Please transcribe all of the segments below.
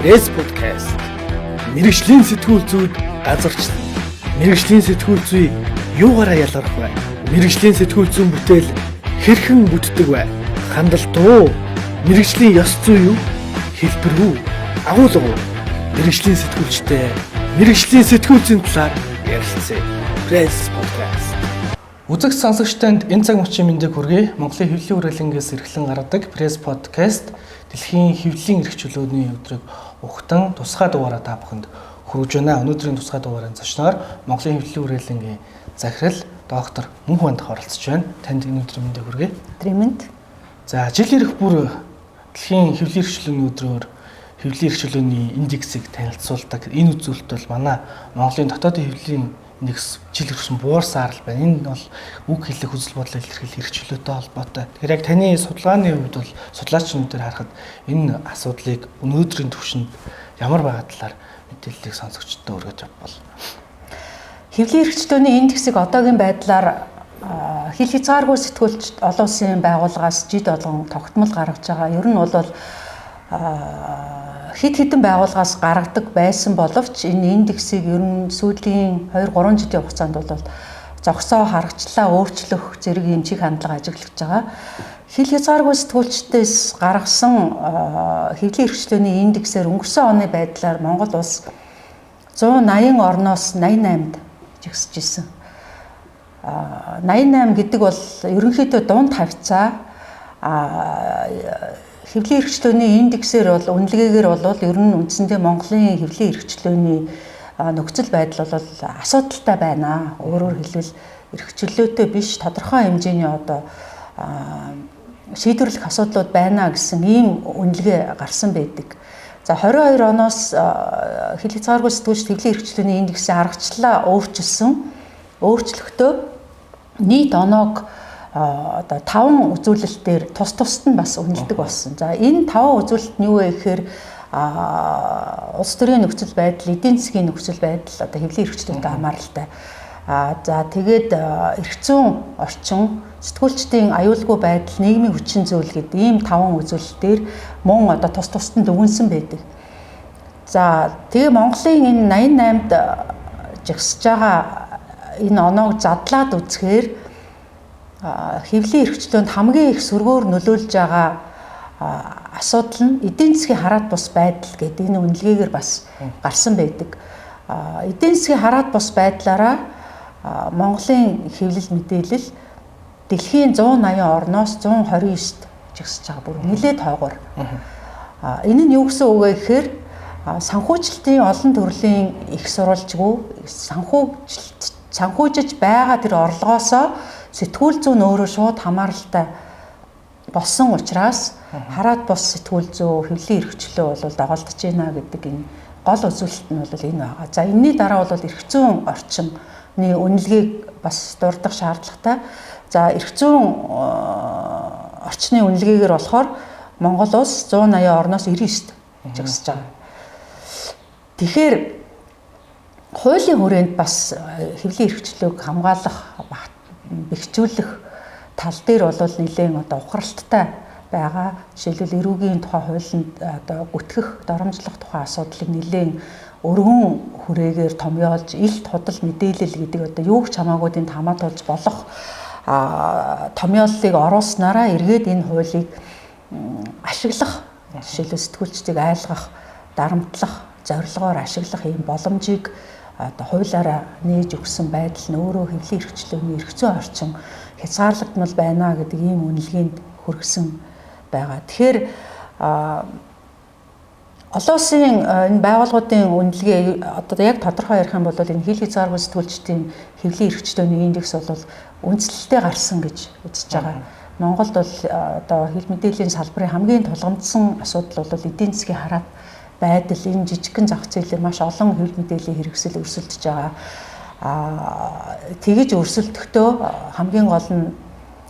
Пресс подкаст. Мэргэжлийн сэтгүүл зүйд газарчлал. Мэргэжлийн сэтгүүл зүй юугаараа ялгарх вэ? Мэргэжлийн сэтгүүл зүйн бүтээл хэрхэн бүтдэг вэ? Хандлт уу? Мэргэжлийн ёс зүй юу? Хэлбэр үү? Агуулга уу? Мэргэжлийн сэтгүүлчтэй мэргэжлийн сэтгүүл зүйн талаар ярилцъя. Пресс подкаст. Үзэгч сонсогчтойд энэ цаг мөчийн мэндийг хүргэе. Монголын хэвлэлийн хүрээлэнгээс эрхлэн гаргадаг Пресс подкаст дэлхийн хэвлэлийн эрх чөлөөний өдрийг ухтан тусгай дугаараа та бүхэнд хүргэж байна. Өнөөдрийн тусгай дугаарын зочноор Монголын хэвлэлийн хүрээлэнгийн захирал доктор Мөнх Бандах оролцож байна. Танд энэ өдрийн мэндийг хүргэе. Өдрийн мэнд. За жил ирэх бүр дэлхийн хэвлэлийн эрх чөлөөний өдрөөр хэвлэлийн эрх чөлөөний индексийг танилцуулдаг. Энэ үзүүлэлт бол манай Монголын дотоодын хэвлэлийн индекс жил ирсэн буурсаар л байна. Энэ бол үг хэллэх үзэл бодлоо илэрхийлэх эрх чөлөөтэй холбоотой. Тэгэхээр яг таны судалгааны хувьд бол судлаачнуудаар харахад энэ асуудлыг өнөөдрийн түвшинд ямар байгаа талаар мэдээллийг сонсогчдод өргөж авбал. Хэвлэлийн эрх чөлөөний индексийг одоогийн байдлаар хил хязгааргүй сэтгүүлч олон улсын байгууллагаас жид болгон тогтмол гаргаж байгаа. Ер нь бол хэд хэдэн байгууллагаас гаргадаг байсан боловч энэ индексийг ер нь сүүлийн 2-3 жилийн хугацаанд бол зогсоо харгачлаа өөрчлөх зэрэг юм чиг хандлага ажиглаж байгаа. Хил хязгааргүй сэтгүүлчдээс гаргасан хэвлэлийн эрх чөлөөний индексээр өнгөрсөн оны байдлаар Монгол улс 180 орноос 88-д жигсэж исэн. 88 гэдэг бол ерөнхийдөө дунд хавцаа хэвлэлийн эрх чөлөөний индексээр бол үнэлгээгээр бол ер нь үндсэндээ Монголын хэвлэлийн эрх чөлөөний нөхцөл байдал бол асуудалтай байна. Өөрөөр хэлбэл эрх чөлөөтэй биш тодорхой хэмжээний шийдвэрлэх асуудлууд байна гэсэн ийм үнэлгээ гарсан байдаг. За 22 оноос хил хязгааргүй сэтгүүлч хэвлэлийн эрх чөлөөний индексийн аргачлалаа өөрчлөхдөө нийт оноог 5 үзүүлэлтээр тус тусад нь бас үнэлдэг болсон. За энэ 5 үзүүлэлт нь юу вэ гэхээр улс төрийн нөхцөл байдал, эдийн засгийн нөхцөл байдал хэвлэлийн эрх чөлөөтэй хамааралтай. За тэгээд эрх зүйн орчин, сэтгүүлчдийн аюулгүй байдал, нийгмийн хүчин зүйл гэдэг ийм 5 үзүүлэлтээр мөн тус тусад нь дүгнсэн байдаг. За тэгээ Монголын энэ 88-д жигсэж байгаа энэ оноог задлаад үзэхээр хэвлэлийн эрх чөлөөнд хамгийн их сөргөөр нөлөөлж байгаа асуудал нь эдийн засгийн хараат бус байдал гэдэг энэ үнэлгээгээр бас гарсан байдаг. Эдийн засгийн хараат бус байдлаараа Монголын хэвлэл мэдээлэл дэлхийн 180 орноос 129-д жигсэж байгаа бүр нэлээд хойгоор. Энэ нь юу гэсэн үг вэ гэхээр санхүүжилтийн олон төрлийн их сурвалжгүй санхүүжиж байгаа тэр орлогоосоо сэтгүүл зүйн өөрөө шууд хамааралтай болсон учраас хараат бус сэтгүүл зүй хэвлэлийн эрх чөлөө бол доголдож байна гэдэг энэ гол үзүүлэлт нь бол энэ байгаа. За энэний дараа бол эрх зүйн орчны үнэлгээг бас дурдах шаардлагатай. За эрх зүйн орчны үнэлгээгээр болохоор Монгол улс 180 орноос 99-д жигсэж байгаа. Тэгэхээр хуулийн хүрээнд бас хэвлэлийн эрх чөлөөг хамгаалах, бэхжүүлэх тал дээр бол нэлээд ухралттай байгаа. Жишээлбэл эрүүгийн тухай хуулинд гүтгэх, доромжлох тухай асуудлыг нэлээд өргөн хүрээгээр томьёолж, илт худал мэдээлэл гэдэг юу ч хамаагүй энд хамаатуулж болох томьёоллыг оруулснараа эргээд энэ хуулийг ашиглах, жишээлбэл сэтгүүлчдийг айлгах, дарамтлах, зорилгоор ашиглах ийм боломжийг хуулиараа нээж өгсөн байдал нь өөрөө хэвлэлийн эрх чөлөөний эрх зүйн орчин хязгаарлагдмал байна гэдэг ийм үнэлгээнд хүргэсэн байгаа. Тэгэхээр олон улсын энэ байгууллагуудын үнэлгээ яг тодорхой ярих юм бол энэ хил хязгааргүй сэтгүүлчдийн хэвлэлийн эрх чөлөөний индекс бол үндэслэлтэй гарсан гэж үзэж байгаа. Монголд бол хил мэдээллийн салбарын хамгийн тулгамдсан асуудал бол эдийн засгийн хараат байдал, энэ жижигхэн зах зээлээр маш олон хэвлэл мэдээллийн хэрэгсэл өрсөлдөж байгаа. Тэгэж өрсөлдөхдөө хамгийн гол нь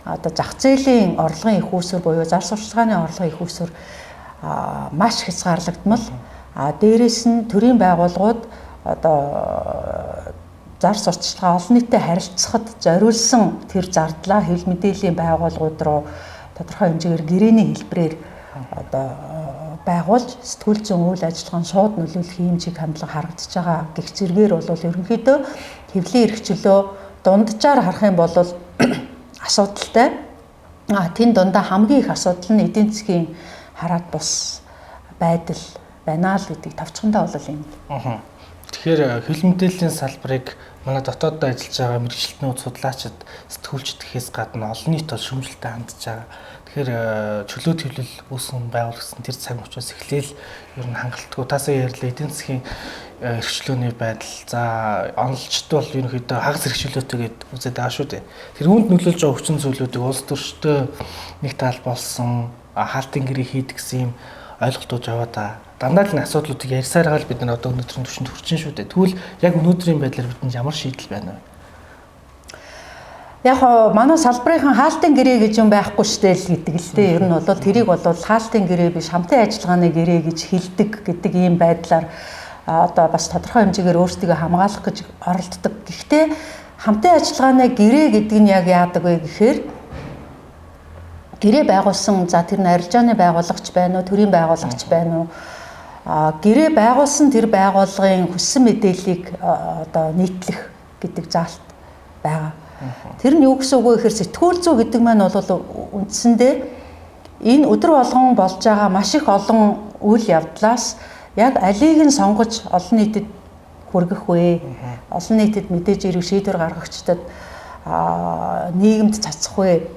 зах зээлийн орлогын их үүсвэр буюу зар сурталчилгааны орлогын их үүсвэр маш хязгаарлагдмал. Дээрээс нь төрийн байгууллагууд зар сурталчилгаа олон нийтэд харилцахад зориулсан тэр зардлаа хэвлэл мэдээллийн байгууллагууд руу тодорхой хэмжээгээр гэрээний хэлбэрээр байгуулж сэтгүүл зүйн үйл ажиллагаанд шууд нөлөөлөх юм чиг хандлага харагдаж байгаа гэх зэргээр бол ерөнхийдөө хэвлэлийн эрх чөлөө дунджаар харах юм бол асуудалтай. Тэн дундаа хамгийн их асуудал нь эдийн засгийн хараат бус байдал байна л гэдгийг товчхондоо бол юм. Тэгэхээр хөл мэдээллийн салбарыг манай дотооддоо ажиллаж байгаа мэргэжилтнүүд, судлаачид, сэтгүүлчид гэхээс гадна олон нийт бол шүүмжлэлтэй хандж байгаа. Тэгэхээр чөлөөт хөвлөл үүсгэн байгуулсан тэр цаг учраас эхлээл ер нь хангалтгүй таасаа ярьлаа эдийн засгийн эрхчлөөний байдал. За онолчд бол ерөнхийдөө хагас эрхчлөөтэй гэдээ үзээд байгаа шүү дээ. Тэр үүнд нөлөөлж байгаа хүчин зүйлүүдийг улс төрчтэй нэг тал болсон хаалтын гэрээ хийдэг гэсэн юм ойлголтууд яваад байгаа. Дандаа л энэ асуудлуудыг ярьсаар гал бид нар одоо өнөөдрийн түвшинд хүрч шүү дээ. Тэгвэл яг өнөөдрийн байдлаар бидэнд ямар шийдэл байна вэ? Яг манай салбарын хаалтын гэрээ гэж юм байхгүй штэ л гэдэг л дээ. Ер нь бол тэрийг бол хаалтын гэрээ биш хамтын ажиллагааны гэрээ гэж хэлдэг гэдэг ийм байдлаар одоо бас тодорхой хэмжээгээр өөрсдийгөө хамгаалах гэж оролддог. Гэхдээ хамтын ажиллагааны гэрээ гэдэг нь яг яадаг вэ гэхээр гэрээ байгуулсан за тэр нь арилжааны байгуулагч байна уу, төрийн байгуулагч байна уу? Гэрээ байгуулсан тэр байгууллагын хүссэн мэдээллийг одоо нийтлэх гэдэг заалт байгаа. Тэр нь юу гэсэн үг вэ гэхээр сэтгүүл зүй гэдэг маань бол үндсэндээ энэ өдөр болгон болж байгаа маш их олон үйл явдлаас яг алийг нь сонгож олон нийтэд хүргэх вэ? Олон нийтэд мэдээж ирэх шийдвэр гаргагчдад нийгэмд цацах вэ?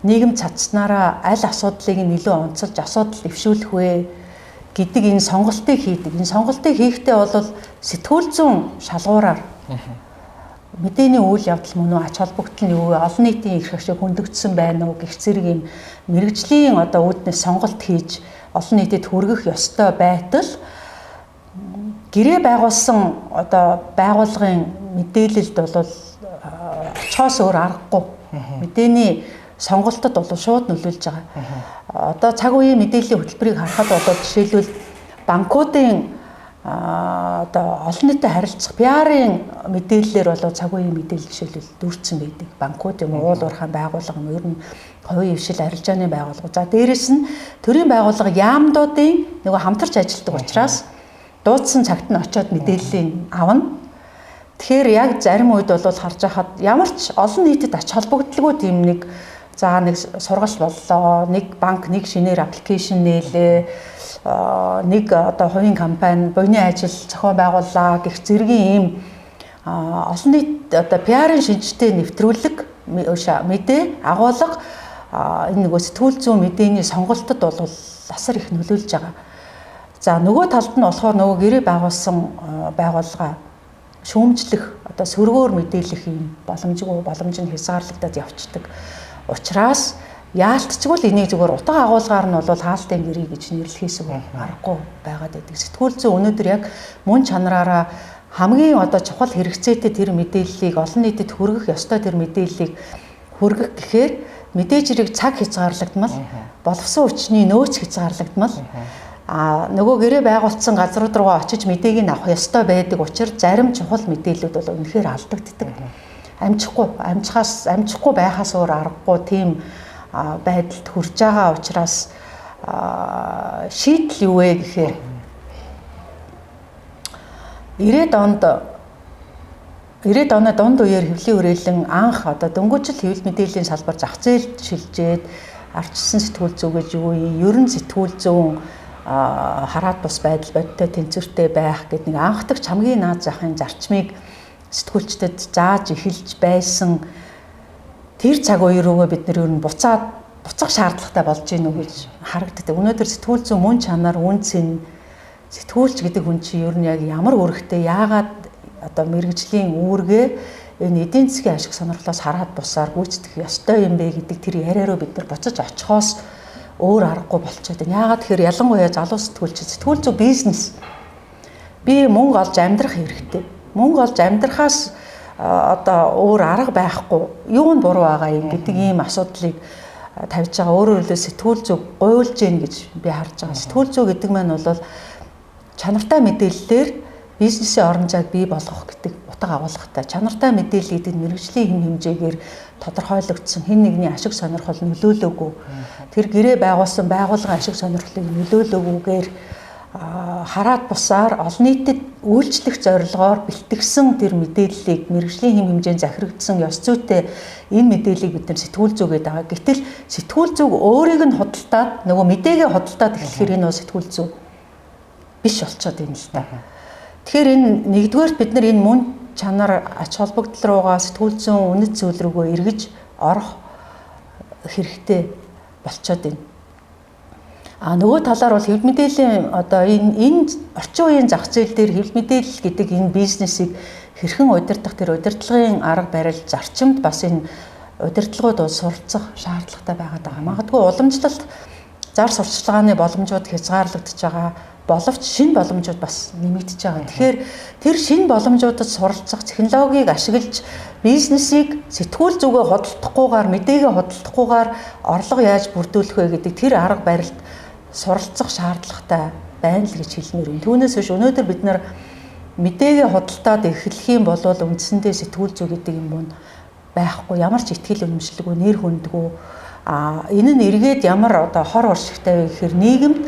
Нийгэм цацснараа аль асуудлыг илүү онцолж асуудал дэвшүүлэх вэ гэдэг энэ сонголтыг хийдэг. Энэ сонголтыг хийхдээ бол сэтгүүл зүйн шалгуураар мэдээний үйл явдал мөн үү, ач холбогдол нь юу вэ, олон нийтийн эрх ашиг хөндөгдсөн байна уу гэх зэрэг юм мэрэгжлийн одоо үүднээс сонголт хийж олон нийтэд хүргэх ёстой байтал гэрээ байгуулсан одоо байгууллагын мэдээлэлд бол очихоос өөр аргагүй мэдээний сонголтод бол шууд нөлөөлж байгаа. Одоо цаг үеийн мэдээллийн хөтөлбөрийг харахад бол жишээлбэл банкуудын одоо олон нийтэд харилцах PR-ын мэдээллээр бол цаг үеийн мэдээлэл жишээлбэл дүүрсэн байдаг. Банкуд юм уул уурхайн байгууллага юм ер нь хувийн хвшил арилжааны байгууллага. За дээрэс нь төрийн байгууллага яамдуудын нөгөө хамтарч ажилладаг учраас дуудсан цагт нь очиод мэдээллийг авна. Тэгэхээр яг зарим үед бол харж байхад ямар ч олон нийтэд ач холбогдолгүй тийм нэг сургалт боллоо, нэг банк нэг шинээр аппликейшн нээлээ, нэг одоо хувийн компани буйны ажил зохион байгууллаа гэх зэргийн ийм олон нийт одоо PR-ын шинжтэй нэвтрүүлэг мэдээ агуулга энэ нөгөө сэтгүүл зүйн мэдээний сонголтод бол асар их нөлөөлж байгаа. За нөгөө талд нь болохоор нөгөө гэрээ байгуулсан байгууллага шүүмжлэх одоо сөргөөр мэдээлэх юм боломж нь хязгаарлагдаад явцдаг. Учираас яалтчгүй л энийг зүгээр утга агуулгаар нь бол хаалтын гэрээ гэж нэрлэхээс аргагүй байгаад байдаг. Сэтгүүл зүйн өнөөдөр яг мөн чанараараа хамгийн одоо чухал хэрэгцээтэй тэр мэдээллийг олон нийтэд хүргэх ёстой тэр мэдээллийг хүргэх гэхээр мэдээж хэрэг цаг хязгаарлагдмал, боловсон хүчний нөөц хязгаарлагдмал нөгөө гэрээ байгуулсан газрууд руугаа очиж мэдээг нь авах ёстой байдаг учраас зарим чухал мэдээллүүд бол үнэхээр алдагддаг. Амжихгүй байхаас өөр аргагүй тийм байдалд хүрж байгаа учраас шийдэл юу вэ гэхээр 90-ад оны дунд үеэр хэвлэлийн хүрээлэн анх одоо дөнгөжил хэвлэл мэдээллийн салбар зах зээлд шилжээд арчилсан сэтгүүл зүй гэж юу юм? Ерөн сэтгүүл зүйн хараат бус байдал бодтой тэнцвэртэй байх гэдэг нэг анхдагч хамгийн наад захын зарчмыг сэтгүүлчдэд зааж эхэлж байсан тэр цаг үе рүүгээ бид нар ер нь буцах шаардлагатай болж гинүү гэж харагддаг. Өнөөдөр сэтгүүл зүйн мөн чанар, үн цэн сэтгүүлч гэдэг хүн чинь ер нь яг ямар үүрэгтэй, яагаад одоо мэрэгжлийн үүргээ энэ эдийн засгийн ашиг сонирхлоос хараад бусаар гүйцэтгэх ёстой юм бэ гэдэг тэр яриараа бид нар буцаж очихоос өөр аргагүй болчиход байна. Яагаад тэгэхээр ялангуяа залуу сэтгүүл зүй бизнес би мөнгө олж амьдрах хэрэгтэй. Мөнгө олж амьдрахаас одоо өөр арга байхгүй юу нь буруу байгаа юм гэдэг ийм асуудлыг тавьж байгаа. Өөрөөр хэлбэл сэтгүүл зүй гуйлж гин гэж би харж байгаа. Сэтгүүл зүй гэдэг маань бол чанартай мэдээллээр бизнесийн орон зайг бий болгох гэдэг утга агуулгатай. Чанартай мэдээлэл гэдэг мэргэжлийн хэм хэмжээгээр тодорхойлогдсон хэн нэгний ашиг сонирхол нөлөөлөөгүй. Тэр гэрээ байгуулсан байгууллагын ашиг сонирхлыг нөлөөлөөгүйгээр хараад бусаар олон нийтэд үйлчлэх зорилгоор бэлтгэсэн тэр мэдээллийг мэргэжлийн хэм хэмжээнд захирагдсан ёс зүйтэй энэ мэдээллийг бид нар сэтгүүл зүй гэдэг байгаа. Гэтэл сэтгүүл зүйг өөрийг нь худалдаад нөгөө мэдээгээ худалдаад эхлэхээр энэ сэтгүүл зүй биш болчиход байна л та. Тэгэхээр энэ нэгдүгээр бид нар энэ мөн чанар ач холбогдол руугаа сэтгүүл зүйн үнэт зүйл рүүгээ эргэж орох хэрэгтэй болчиход байна. Нөгөө талаар бол хэвлэл мэдээллийн одоо энэ орчин үеийн зах зээл дээр хэвлэл мэдээлэл гэдэг энэ бизнесийг хэрхэн удирдах тэр удирдлагын арга барил зарчимд бас энэ удирдлагууд суралцах шаардлагатай байгаад байгаа. Магадгүй уламжлалт зар сурталчилгааны боломжууд хязгаарлагдж байгаа боловч шинэ боломжууд бас нэмэгдэж байгаа. Тэгэхээр тэр шинэ боломжуудад суралцах технологиг ашиглаж бизнесийг сэтгүүл зүгээ худалдахгүйгээр мэдээгээ худалдахгүйгээр орлого яаж бүрдүүлэх вэ гэдэг тэр арга барилд суралцах шаардлагатай байна л гэж хэлмээр байна. Түүнээс биш өнөөдөр бид нар мэдээгээ худалдаад эхлэх юм бол үндсэндээ сэтгүүл зүй гэдэг юм байхгүй. Ямар ч ихтгэл үнэмшлэггүй, нэр хүндгүй. Энэ нь эргээд ямар одоо хор уршигтай вэ гэхээр нийгэмд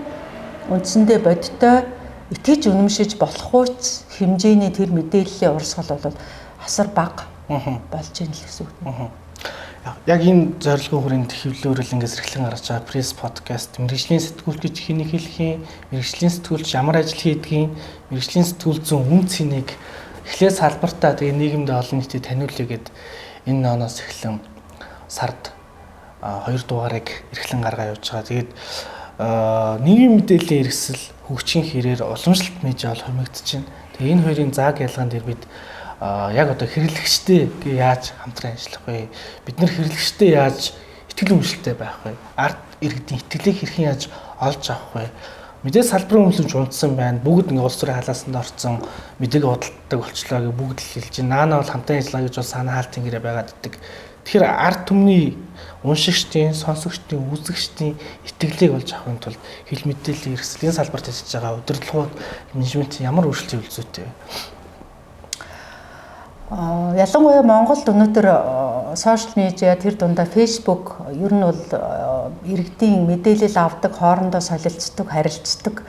үндсэндээ бодиттой итгэж үнэмшиж болох үс хэмжээний тэр мэдээллийн урсгал бол асар бага болж ийн л гэсэн үг. Яг энэ зорилгын хүрээнд хэвлэлөөрөл ингээс эрхлэн гаргаж байгаа пресс подкаст мэргэжлийн сэтгүүлч гэж хэнийг хэлэх юм, мэргэжлийн сэтгүүлч ямар ажил хийдгийг, мэргэжлийн сэтгүүл зүйн үн цэнийг эхлээс салбартаа тэгээ нийгэмд олон нийтэд таниулъя гэд энэ ноноос эхлэн сард 2 дугаарыг эрхлэн гаргаа явуулж байгаа. Тэгээд нийгмийн мэдээллийн хэрэгсэл хөгжихийн хэрээр уламжлалт медиа бол хэмэгдэж байна. Тэгээ энэ хоёрын зааг ялгаан дээр бид яг одоо хэрэглэгчтэй яаж хамтран ажиллах вэ? Бид нар хэрэглэгчтэй яаж итгэл үнэмшилтэй байх вэ? Ард иргэдийн итгэлийг хэрхэн яаж олж авах вэ? Мэдээ салбарын өмлөмж унтсан байна. Бүгд ингээ улс төрийн халаасанд орсон мэдээг худалддаг болчлоо гэж бүгд л хэлж байна. Наана бол хамтан ажиллаа гэж бол санаа хаалтын гэрээ байгаад иддэг. Тэгэхээр ард түмний уншигчдын, сонсогчдын, үзэгчдийн итгэлийг олж авахын тулд хэл мэдээллийн хэрэгслийн салбарт ажиллаж байгаа удирдлагууд менежмент ямар өөрчлөлт үзүүлдэг вэ? Ялангуяа Монголд өнөөдөр сошиал медиа тэр дундаа Facebook ер нь бол иргэдийн мэдээлэл авдаг, хоорондоо солилцдог, харилцдаг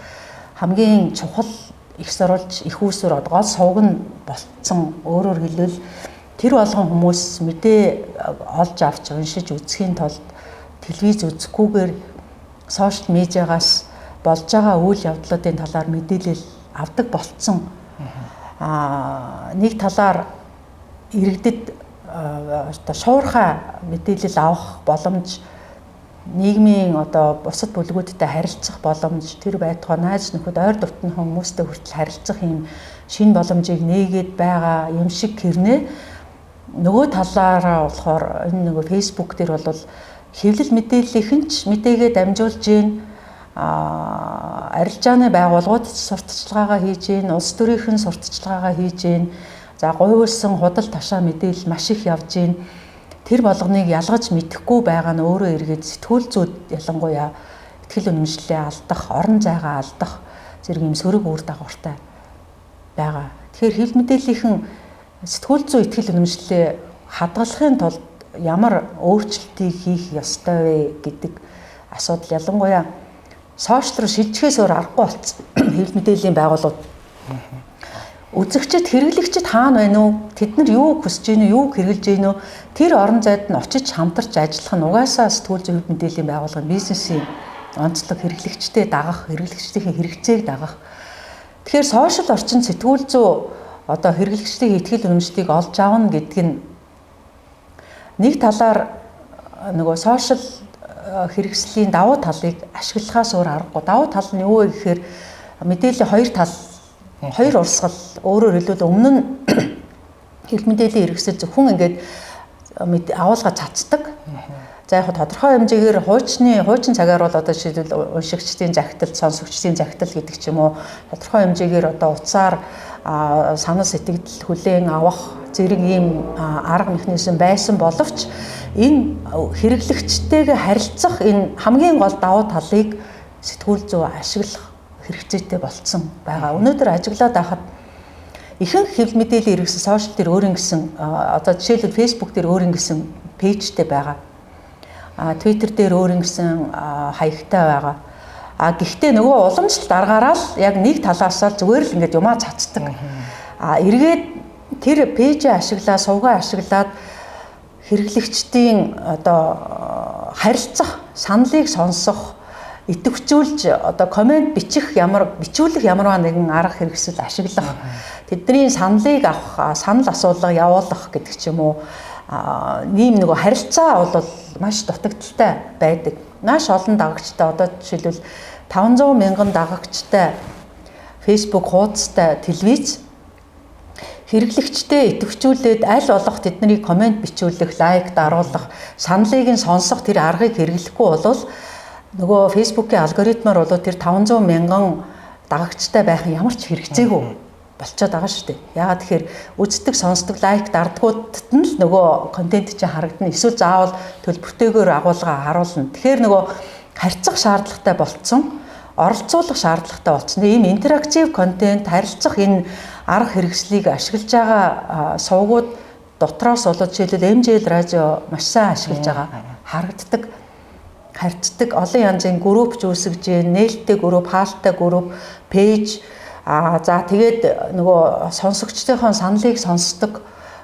хамгийн чухал их сурвалж, их үүсвэр гол сувг нь болцсон. Өөрөөр хэлбэл тэр болгон хүмүүс мэдээ олж авч уншиж үзэхийн тулд телевиз үзэхгүйгээр сошиал медиагаас болж байгаа үйл явдлуудын талаар мэдээлэл авдаг болцсон. Нэг талаар иргэдэд одоо шуурхай мэдээлэл авах боломж, нийгмийн одоо бусад бүлгүүдтэй харилцах боломж, тэр байтугай найз нөхөд ойр дотны хүмүүстэй хүртэл харилцах юм шинэ боломжийг нээгээд байгаа юм шиг хэрнээ. Нөгөө талаараа болохоор энэ нөгөө Facebook дээр бол хэвлэл мэдээллийнхэн ч мэдээгээ дамжуулж гин арилжааны байгууллагууд сурталчилгаагаа хийж гин, улс төрийнхэн сурталчилгаагаа хийж гин. За гуйвуулсан худал ташаа мэдээлэл маш их явж гин. Тэр болгоныг ялгаж мэдэхгүй байгаа нь өөрөө эргээд сэтгүүл зүйд ялангуяа итгэл үнэмшлээ алдах, орон зайгаа алдах зэрэг юм сөрөг үр дагавартай байгаа. Тэгэхээр хэл мэдээллийнхэн сэтгүүл зүй итгэл үнэмшлээ хадгалахын тулд ямар өөрчлөлтийг хийх ёстой вэ гэдэг асуудал ялангуяа сошиал руу шилжихээс өөр аргагүй болсон. Хэл мэдээллийн байгууллагууд үзэгчд, хэрэглэгчд хаана байна уу? Тэд нар юу хүсэж байна уу? Юу хэрэгжилж байна уу? Тэр орон зайд нь очиж хамтарч ажиллах нь угаасаа сэтгүүл зүйн мэдээллийн байгууллага бизнесийн онцлог хэрэглэгчтэй дагах, хэрэглэгчдийн хэрэгцээг дагах. Тэгэхээр сошиал орчинд сэтгүүл зүй одоо хэрэглэгчдийн итгэл үнэмшлийг олж авна гэдэг нь нэг талаар нөгөө сошиал хэрэгслийн давуу талыг ашиглахаас өөр аргагүй. Давуу тал нь юу вэ гэхээр мэдээллийн хоёр урсгал, өөрөөр хэлбэл өмнө нь хэл мэдээллийн хэрэгсэл зөвхөн ингээд агуулга цацдаг. За яг тодорхой хэмжээгээр хуучин цагаар бол одоо жишээлбэл уншигчдын захидал, сонсогчдын захидал гэдэг ч юм уу тодорхой хэмжээгээр одоо утсаар санал сэтгэл хүлээн авах зэрэг ийм арга механизм байсан боловч энэ хэрэглэгчтэйгээ харилцах энэ хамгийн гол давуу талыг сэтгүүл зүй ашиглах хэрэгцээтэй болцсон байгаа. Өнөөдөр ажиглаад байхад ихэнх хэвлэл мэдээлэл хэрэгсэн сошиал дээр өөрийн гэсэн одоо жишээлбэл Facebook дээр өөрийн гэсэн пэйжтэй байгаа. Twitter дээр өөрийн гэсэн хаягтай байгаа. Гэхдээ нөгөө уламжлалт аргаараа л яг нэг талаас л зүгээр л ингээд юмаа цацдаг. Эргээд тэр пэйжээ ашиглаад, сувгаа ашиглаад хэрэглэгчдийн одоо харилцах, саналыг сонсох, идэвхжүүлж одоо комент бичих бичүүлэх ямарваа нэгэн арга хэрэгсэл ашиглах, тэдний саналыг авах, санал асуулга явуулах гэдэг ч юм уу ийм нөгөө харилцаа бол маш дутагдaltaй байдаг. Маш олон дагагчтай одоо жишээлбэл 500 мянган дагагчтай Facebook хуудастай телевиз хэрэглэгчтэй идэвхжүүлээд аль болох тэдний комент бичүүлэх, лайк даруулах, саналыг нь сонсох тэр аргыг хэрэглэхгүй бол нөгөө Facebook-ийн алгоритмаар бол тэр 500 мянган дагагчтай байх нь ямар ч хэрэгцээгүй болчиход байгаа шүү дээ. Яагаад тэгэхээр үздэг, сонсдог, лайк дардгуудад нь л нөгөө контент чинь харагдана. Эсвэл заавал төлбөртэйгээр агуулга харуулна. Тэгэхээр нөгөө харьцах шаардлагатай болцсон, оролцуулах шаардлагатай болцсон. Ийм интерактив контент, харилцах энэ арга хэрэгслийг ашиглаж байгаа сувгууд дотроос болоод жишээлбэл MJL радио маш сайн ашиглаж байгаа харагддаг. Харьцдаг олон янзын групп үүсгэж, нээлттэй групп, хаалттай групп, пэйж за тэгээд нөгөө сонсогчдын саналыг сонсдог,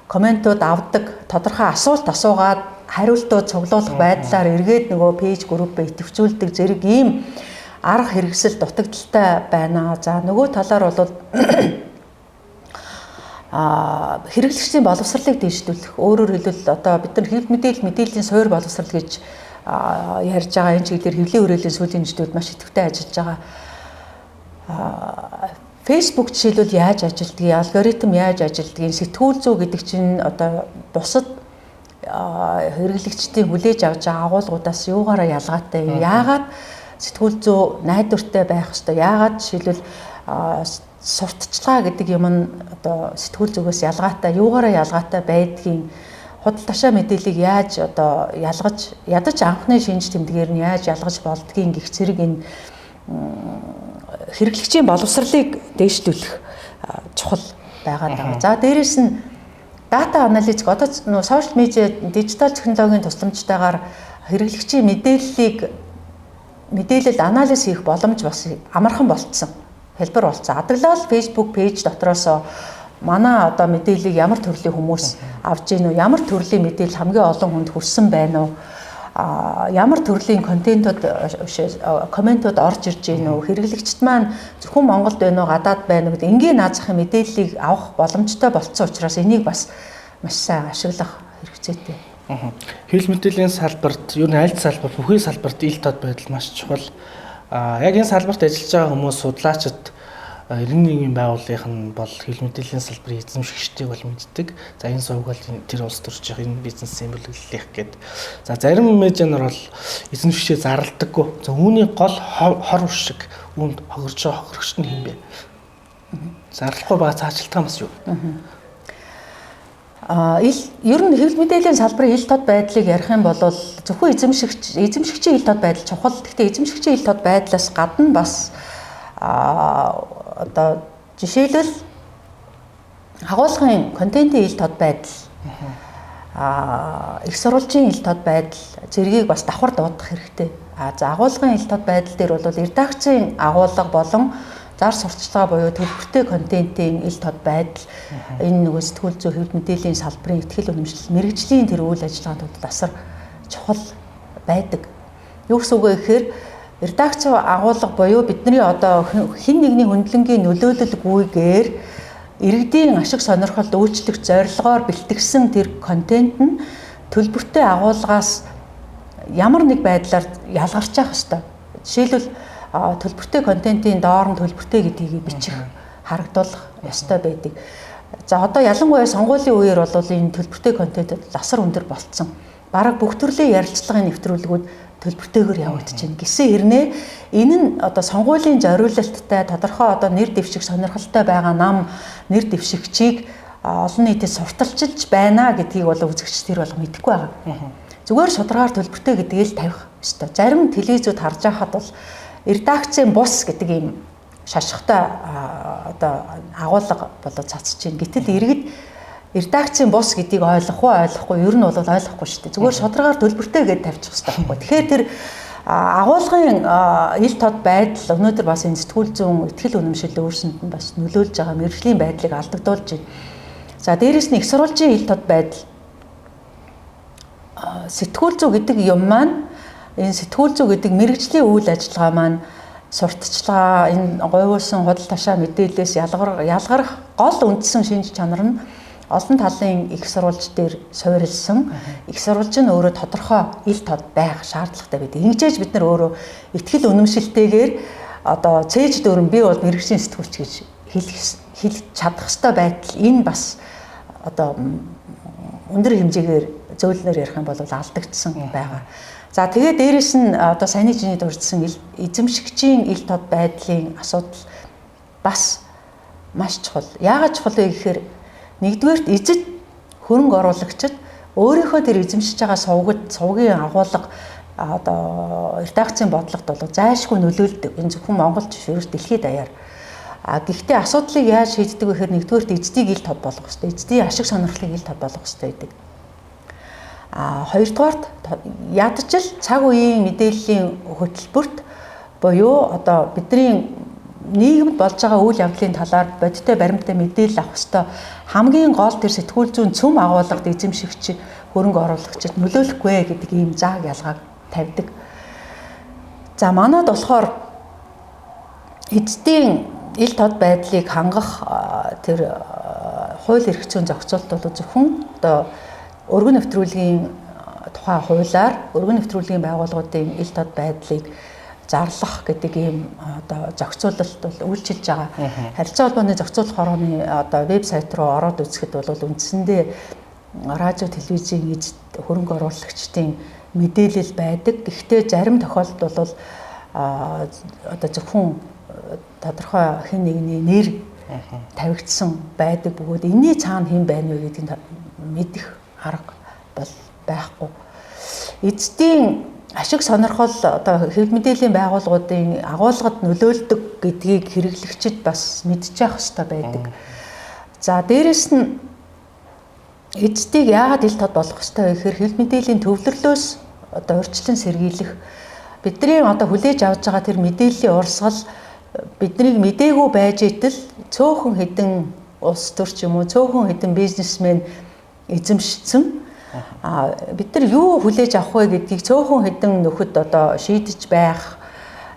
комментууд авдаг, тодорхой асуулт асуугаад хариултууд цуглуулах байдлаар эргээд нөгөө пэйж группээ идэвхжүүлдэг зэрэг ийм арга хэрэгсэл дутагдaltaй байна. За нөгөө талаар бол хэрэглэгчдийн боловсролыг дэвшүүлэх. Өөрөөр хэлбэл одоо бид нар хэвлэл мэдээллийн суурь боловсрол гэж ярьж байгаа энэ чиглэлээр хэвлэлийн хүрээлэн сүүлийн жилүүд маш идэвхтэй ажиллаж байгаа. Facebook жишээлбэл яаж ажилдгийг, алгоритм яаж ажилдгийг, сэтгүүл зүй гэдэг чинь одоо бусад хэрэглэгчдийн хүлээж авч байгаа агуулгуудаас юугаараа ялгаатай? Яагаад сэтгүүл зүй найдвартай байх ёстой? Яагаад жишээлбэл сурталчилгаа гэдэг юм нь одоо сэтгүүл зүгээс ялгаатай, юугаараа ялгаатай байдгийг худал ташаа мэдээллийг яаж одоо ялгаж, ядаж анхны шинж тэмдгээр нь яаж ялгаж болдгийг гэх зэрэг энэ хэрэглэгчийн боловсролыг дээшлүүлэх чухал байгаад байгаа. За дээрэс нь дата аналитик одоо нөө сошиал медиа, дижитал технологийн тусламжтайгаар хэрэглэгчийн мэдээлэл анализ хийх боломж бас амархан болцсон. Хэлбэр болцсон. Адаглал Facebook пэйж дотроос манай одоо мэдээллийг ямар төрлийн хүмүүс авч ийн үү? Ямар төрлийн мэдээлэл хамгийн олон хүнд хүрсэн байна уу? Ямар төрлийн контентууд, комментууд орж ирж ийн үү? Хэрэглэгчд маань зөвхөн Монголд байна уу, гадаад байна уу гэдэг энгийн наазахын мэдээллийг авах боломжтой болцсон учраас энийг бас маш сайн ашиглах хэрэгцээтэй. Хэвлэл мэдээллийн салбарт, ер нь аль салбар, бүхий салбарт ил тод байдал маш чухал. Яг энэ салбарт ажиллаж байгаа хүмүүс, судлаачид 91-ийн байгууллагынх нь бол хэвлэл мэдээллийн салбарын эзэмшигчдийг бол мэддэг. За энэ сувг бол тэр улс төрж байгаа энэ бизнесийн бүлэглэх гээд. За зарим медианер бол эзэмшигчээ зарлдаггүй. За үүний гол хор уршиг үүнд хохирж байгаа хохирогч нь хэм бэ? Зарлахгүй байгаа цаашлтгаа бас юу? Ер нь хэвлэл мэдээллийн салбарын ил тод байдлыг ярих юм бол зөвхөн эзэмшигчийн ил тод байдал чухал. Гэхдээ эзэмшигчийн ил тод байдлаас гадна бас одоо жишээлбэл агуулгын контентын ил тод байдал, их сурвалжийн ил тод байдал зэргийг бас давхар дуудах хэрэгтэй. За агуулгын ил тод байдал дээр бол редакцийн агуулга болон зар сурталчилгаа буюу төлбөртэй контентын ил тод байдал энэ нөгөө сэтгүүл зүй хэвлэл мэдээллийн салбарын ихтгэл үнэмшил мэргэжлийн тэр үйл ажиллагаанууд асар чухал байдаг. Юу гэсэн үг вэ гэхээр редакц агуулга буюу бидний одоо хэн нэгний хөндлөнгийн нөлөөлөлгүйгээр иргэдийн ашиг сонирхолд үйлчлэх зорилгоор бэлтгэсэн тэр контент нь төлбөртэй агуулгаас ямар нэг байдлаар ялгарч явах ёстой. Жишээлбэл төлбөртэй контентын доор нь төлбөртэй гэдгийг бичих, харагдуулах ёстой байдаг. За одоо ялангуяа сонгуулийн үеэр бол энэ төлбөртэй контент асар өндөр болцсон. Бараг бүх төрлийн ярилцлагын нэвтрүүлгүүд төлбөртэйгээр явагдаж байна. Гэсэн хэрнээ энэ нь одоо сонгуулийн зориулалттай тодорхой одоо нэр дэвших сонирхолтой байгаа нам нэр дэвшигчийг олон нийтэд сурталчилж байна гэдгийг бол үзэгч тэр бол мэдэхгүй байгаа. Зүгээр шударгаар төлбөртэй гэдгийг л тавих ёстой. Зарим телевизүүд харж байхад бол редакцийн бус гэдэг ийм шашхтай одоо агуулга болоод цацж байна. Гэтэл иргэд редакцийн бус гэдгийг ойлгох уу ойлгохгүй ер нь бол ойлгохгүй шүү дээ. Зүгээр шударгаар төлбөртэй гэдээ тавьчих хэрэгтэй байхгүй. Тэгэхээр тэр агуулгын ил тод байдал өнөөдөр бас энэ сэтгүүл зүүн ихтгэл үнэмшил өөрсөнд нь бас нөлөөлж байгаа мэргэжлийн байдлыг алдагдуулж байна. За дээрэс нь их сурвалжийн ил тод байдал сэтгүүл зүй гэдэг юм маань энэ сэтгүүл зүй гэдэг мэргэжлийн үйл ажиллагаа маань сурталчилгаа энэ говьуулсан худал ташаа мэдээлэлээс ялгарах гол үндсэн шинж чанар нь олон талын их сурвалж дээр суурилсан их сурвалж нь өөрөө тодорхой ил тод байх шаардлагатай байдаг. Ингэжээж бид нар өөрөө ихтгэл үнэмшилтэйгээр одоо цээж дөрөн би бол мэргэжлийн сэтгүүлч гэж хэлж чадах ёстой байтал энэ бас одоо өндөр хэмжээгээр зөөлнөр ярих юм бол алдагдсан байгаа. За тэгээд дээрэс нь одоо саяны чиний дурдсан эзэмшигчийн ил тод байдлын асуудал бас маш чухал. Яагаад чухал вэ гэхээр нэгдүгээрт эзэд хөрөнгө оруулагчид өөрийнхөө тэр эзэмшиж байгаа сувгийн агуулга одоо редакцийн бодлогот бол зайлшгүй нөлөөлдөг. Энэ зөвхөн Монголд биш ерөөс дэлхийд даяар. Гэхдээ асуудлыг яаж шийддэг вэ гэхээр нэгдүгээрт эзэдийг ил тод болгох хэрэгтэй. Эзэдийн ашиг сонирхлыг ил тод болгох хэрэгтэй гэдэг. Хоёрдугаарт ядаж л цаг үеийн мэдээллийн хөтөлбөрт буюу одоо бидний нийгэмд болж байгаа үйл явдлын талаар бодиттой баримттай мэдээлэл авах ёстой. Хамгийн гол тэр сэтгүүл зүйн цөм агуулгад эзэмшигч хөрөнгө оруулагчид нөлөөлөхгүй гэдэг ийм зааг ялгааг тавьдаг. За манайд болохоор эзэдийн ил тод байдлыг хангах тэр хууль эрх зүйн зохицуулт бол зөвхөн одоо өргөн нэвтрүүлгийн тухай хуулиар өргөн нэвтрүүлгийн байгууллагуудын ил тод байдлыг зарлах гэдэг ийм одоо зохицуулалт бол үйлчилж байгаа. Харилцаа холбооны зохицуулах хорооны одоо вебсайт руу ороод үзэхэд бол үндсэндээ радио телевизийн эзэд хөрөнгө оруулагчдын мэдээлэл байдаг. Гэхдээ зарим тохиолдолд бол одоо зөвхөн тодорхой хэн нэгний нэр тавигдсан байдаг бөгөөд энэний цаана хэн байна вэ гэдгийг мэдэх арга бол байхгүй. Эзэдийн ашиг сонирхол одоо хэвлэл мэдээллийн байгууллагуудын агуулгад нөлөөлдөг гэдгийг хэрэглэгчид бас мэдчих ёстой байдаг. За дээрэс нь эзэдийг яагаад ил тод болгох ёстой вэ гэхээр хэвлэл мэдээллийн төвлөрлөөс одоо урьдчилан сэргийлэх бидний одоо хүлээж авч байгаа тэр мэдээллийн урсгал биднийг мдээгүй байж итэл цөөхөн хэдэн улс төр ч юм уу цөөхөн хэдэн бизнесмен эзэмшсэн бид нар юу хүлээж авах вэ гэдгийг цөөхөн хэдэн нөхөд одоо шийдэж байх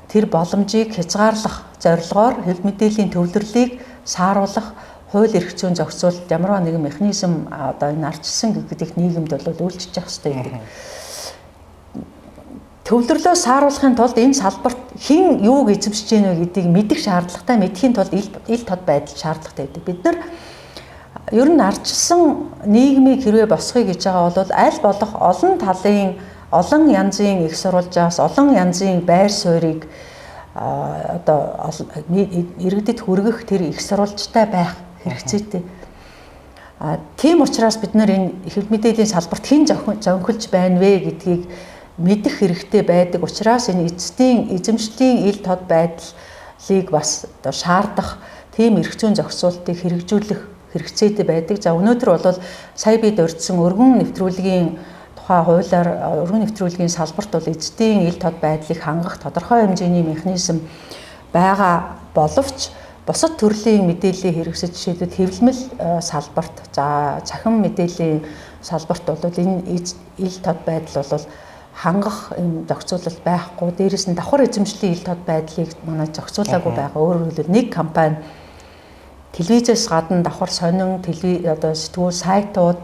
тэр боломжийг хязгаарлах зорилгоор хэвлэл мэдээллийн төвлөрлийг сааруулах хууль эрх зүйн зохицуулалт ямар нэгэн механизм одоо энэ ардчилсан гэдэг нийгэмд бол үйлчилж явах хэрэгтэй гэдэг. Төвлөрлөө сааруулахын тулд энэ салбарт хэн юуг эзэмшиж гэнэ вэ гэдгийг мэдэх шаардлагатай, мэдхийн тулд ил тод байдал шаардлагатай гэдэг. Бид нар ер нь ардчилсан нийгмийг хэрвээ босгоё гэж байгаа бол аль болох олон талын, олон янзын их сурвалжаас, олон янзын байр суурийг одоо иргэдэд хүргэх тэр их сурвалжтай байх хэрэгцээтэй. Тийм учраас бид нар энэ хэвлэл мэдээллийн салбарт хэн зөнхөлж байна вэ гэдгийг мэдэх хэрэгтэй байдаг учраас энэ эзэдийн эзэмшлийн ил тод байдлыг бас одоо шаардах тийм эрх зүйн зохицуултыг хэрэгжүүлэх хэрэгцээтэй байдаг. За өнөөдөр бол сая бид урьдсан өргөн нэвтрүүлгийн тухай хуулиар өргөн нэвтрүүлгийн салбарт бол эзэдийн ил тод байдлыг хангах тодорхой хэмжээний механизм байгаа боловч бусад төрлийн мэдээллийн хэрэгсэл жишээлбэл хэвлэмэл салбарт за цахим мэдээллийн салбарт бол энэ ил тод байдал бол хангах юм зохицуулалт байхгүй. Дээрээс нь давхар эзэмшлийн ил тод байдлыг манай зохицуулаагүй байгаа. Өөрөөр хэлбэл нэг компани телевизээс гадна давхар сонин одоо сэтгүүл сайтууд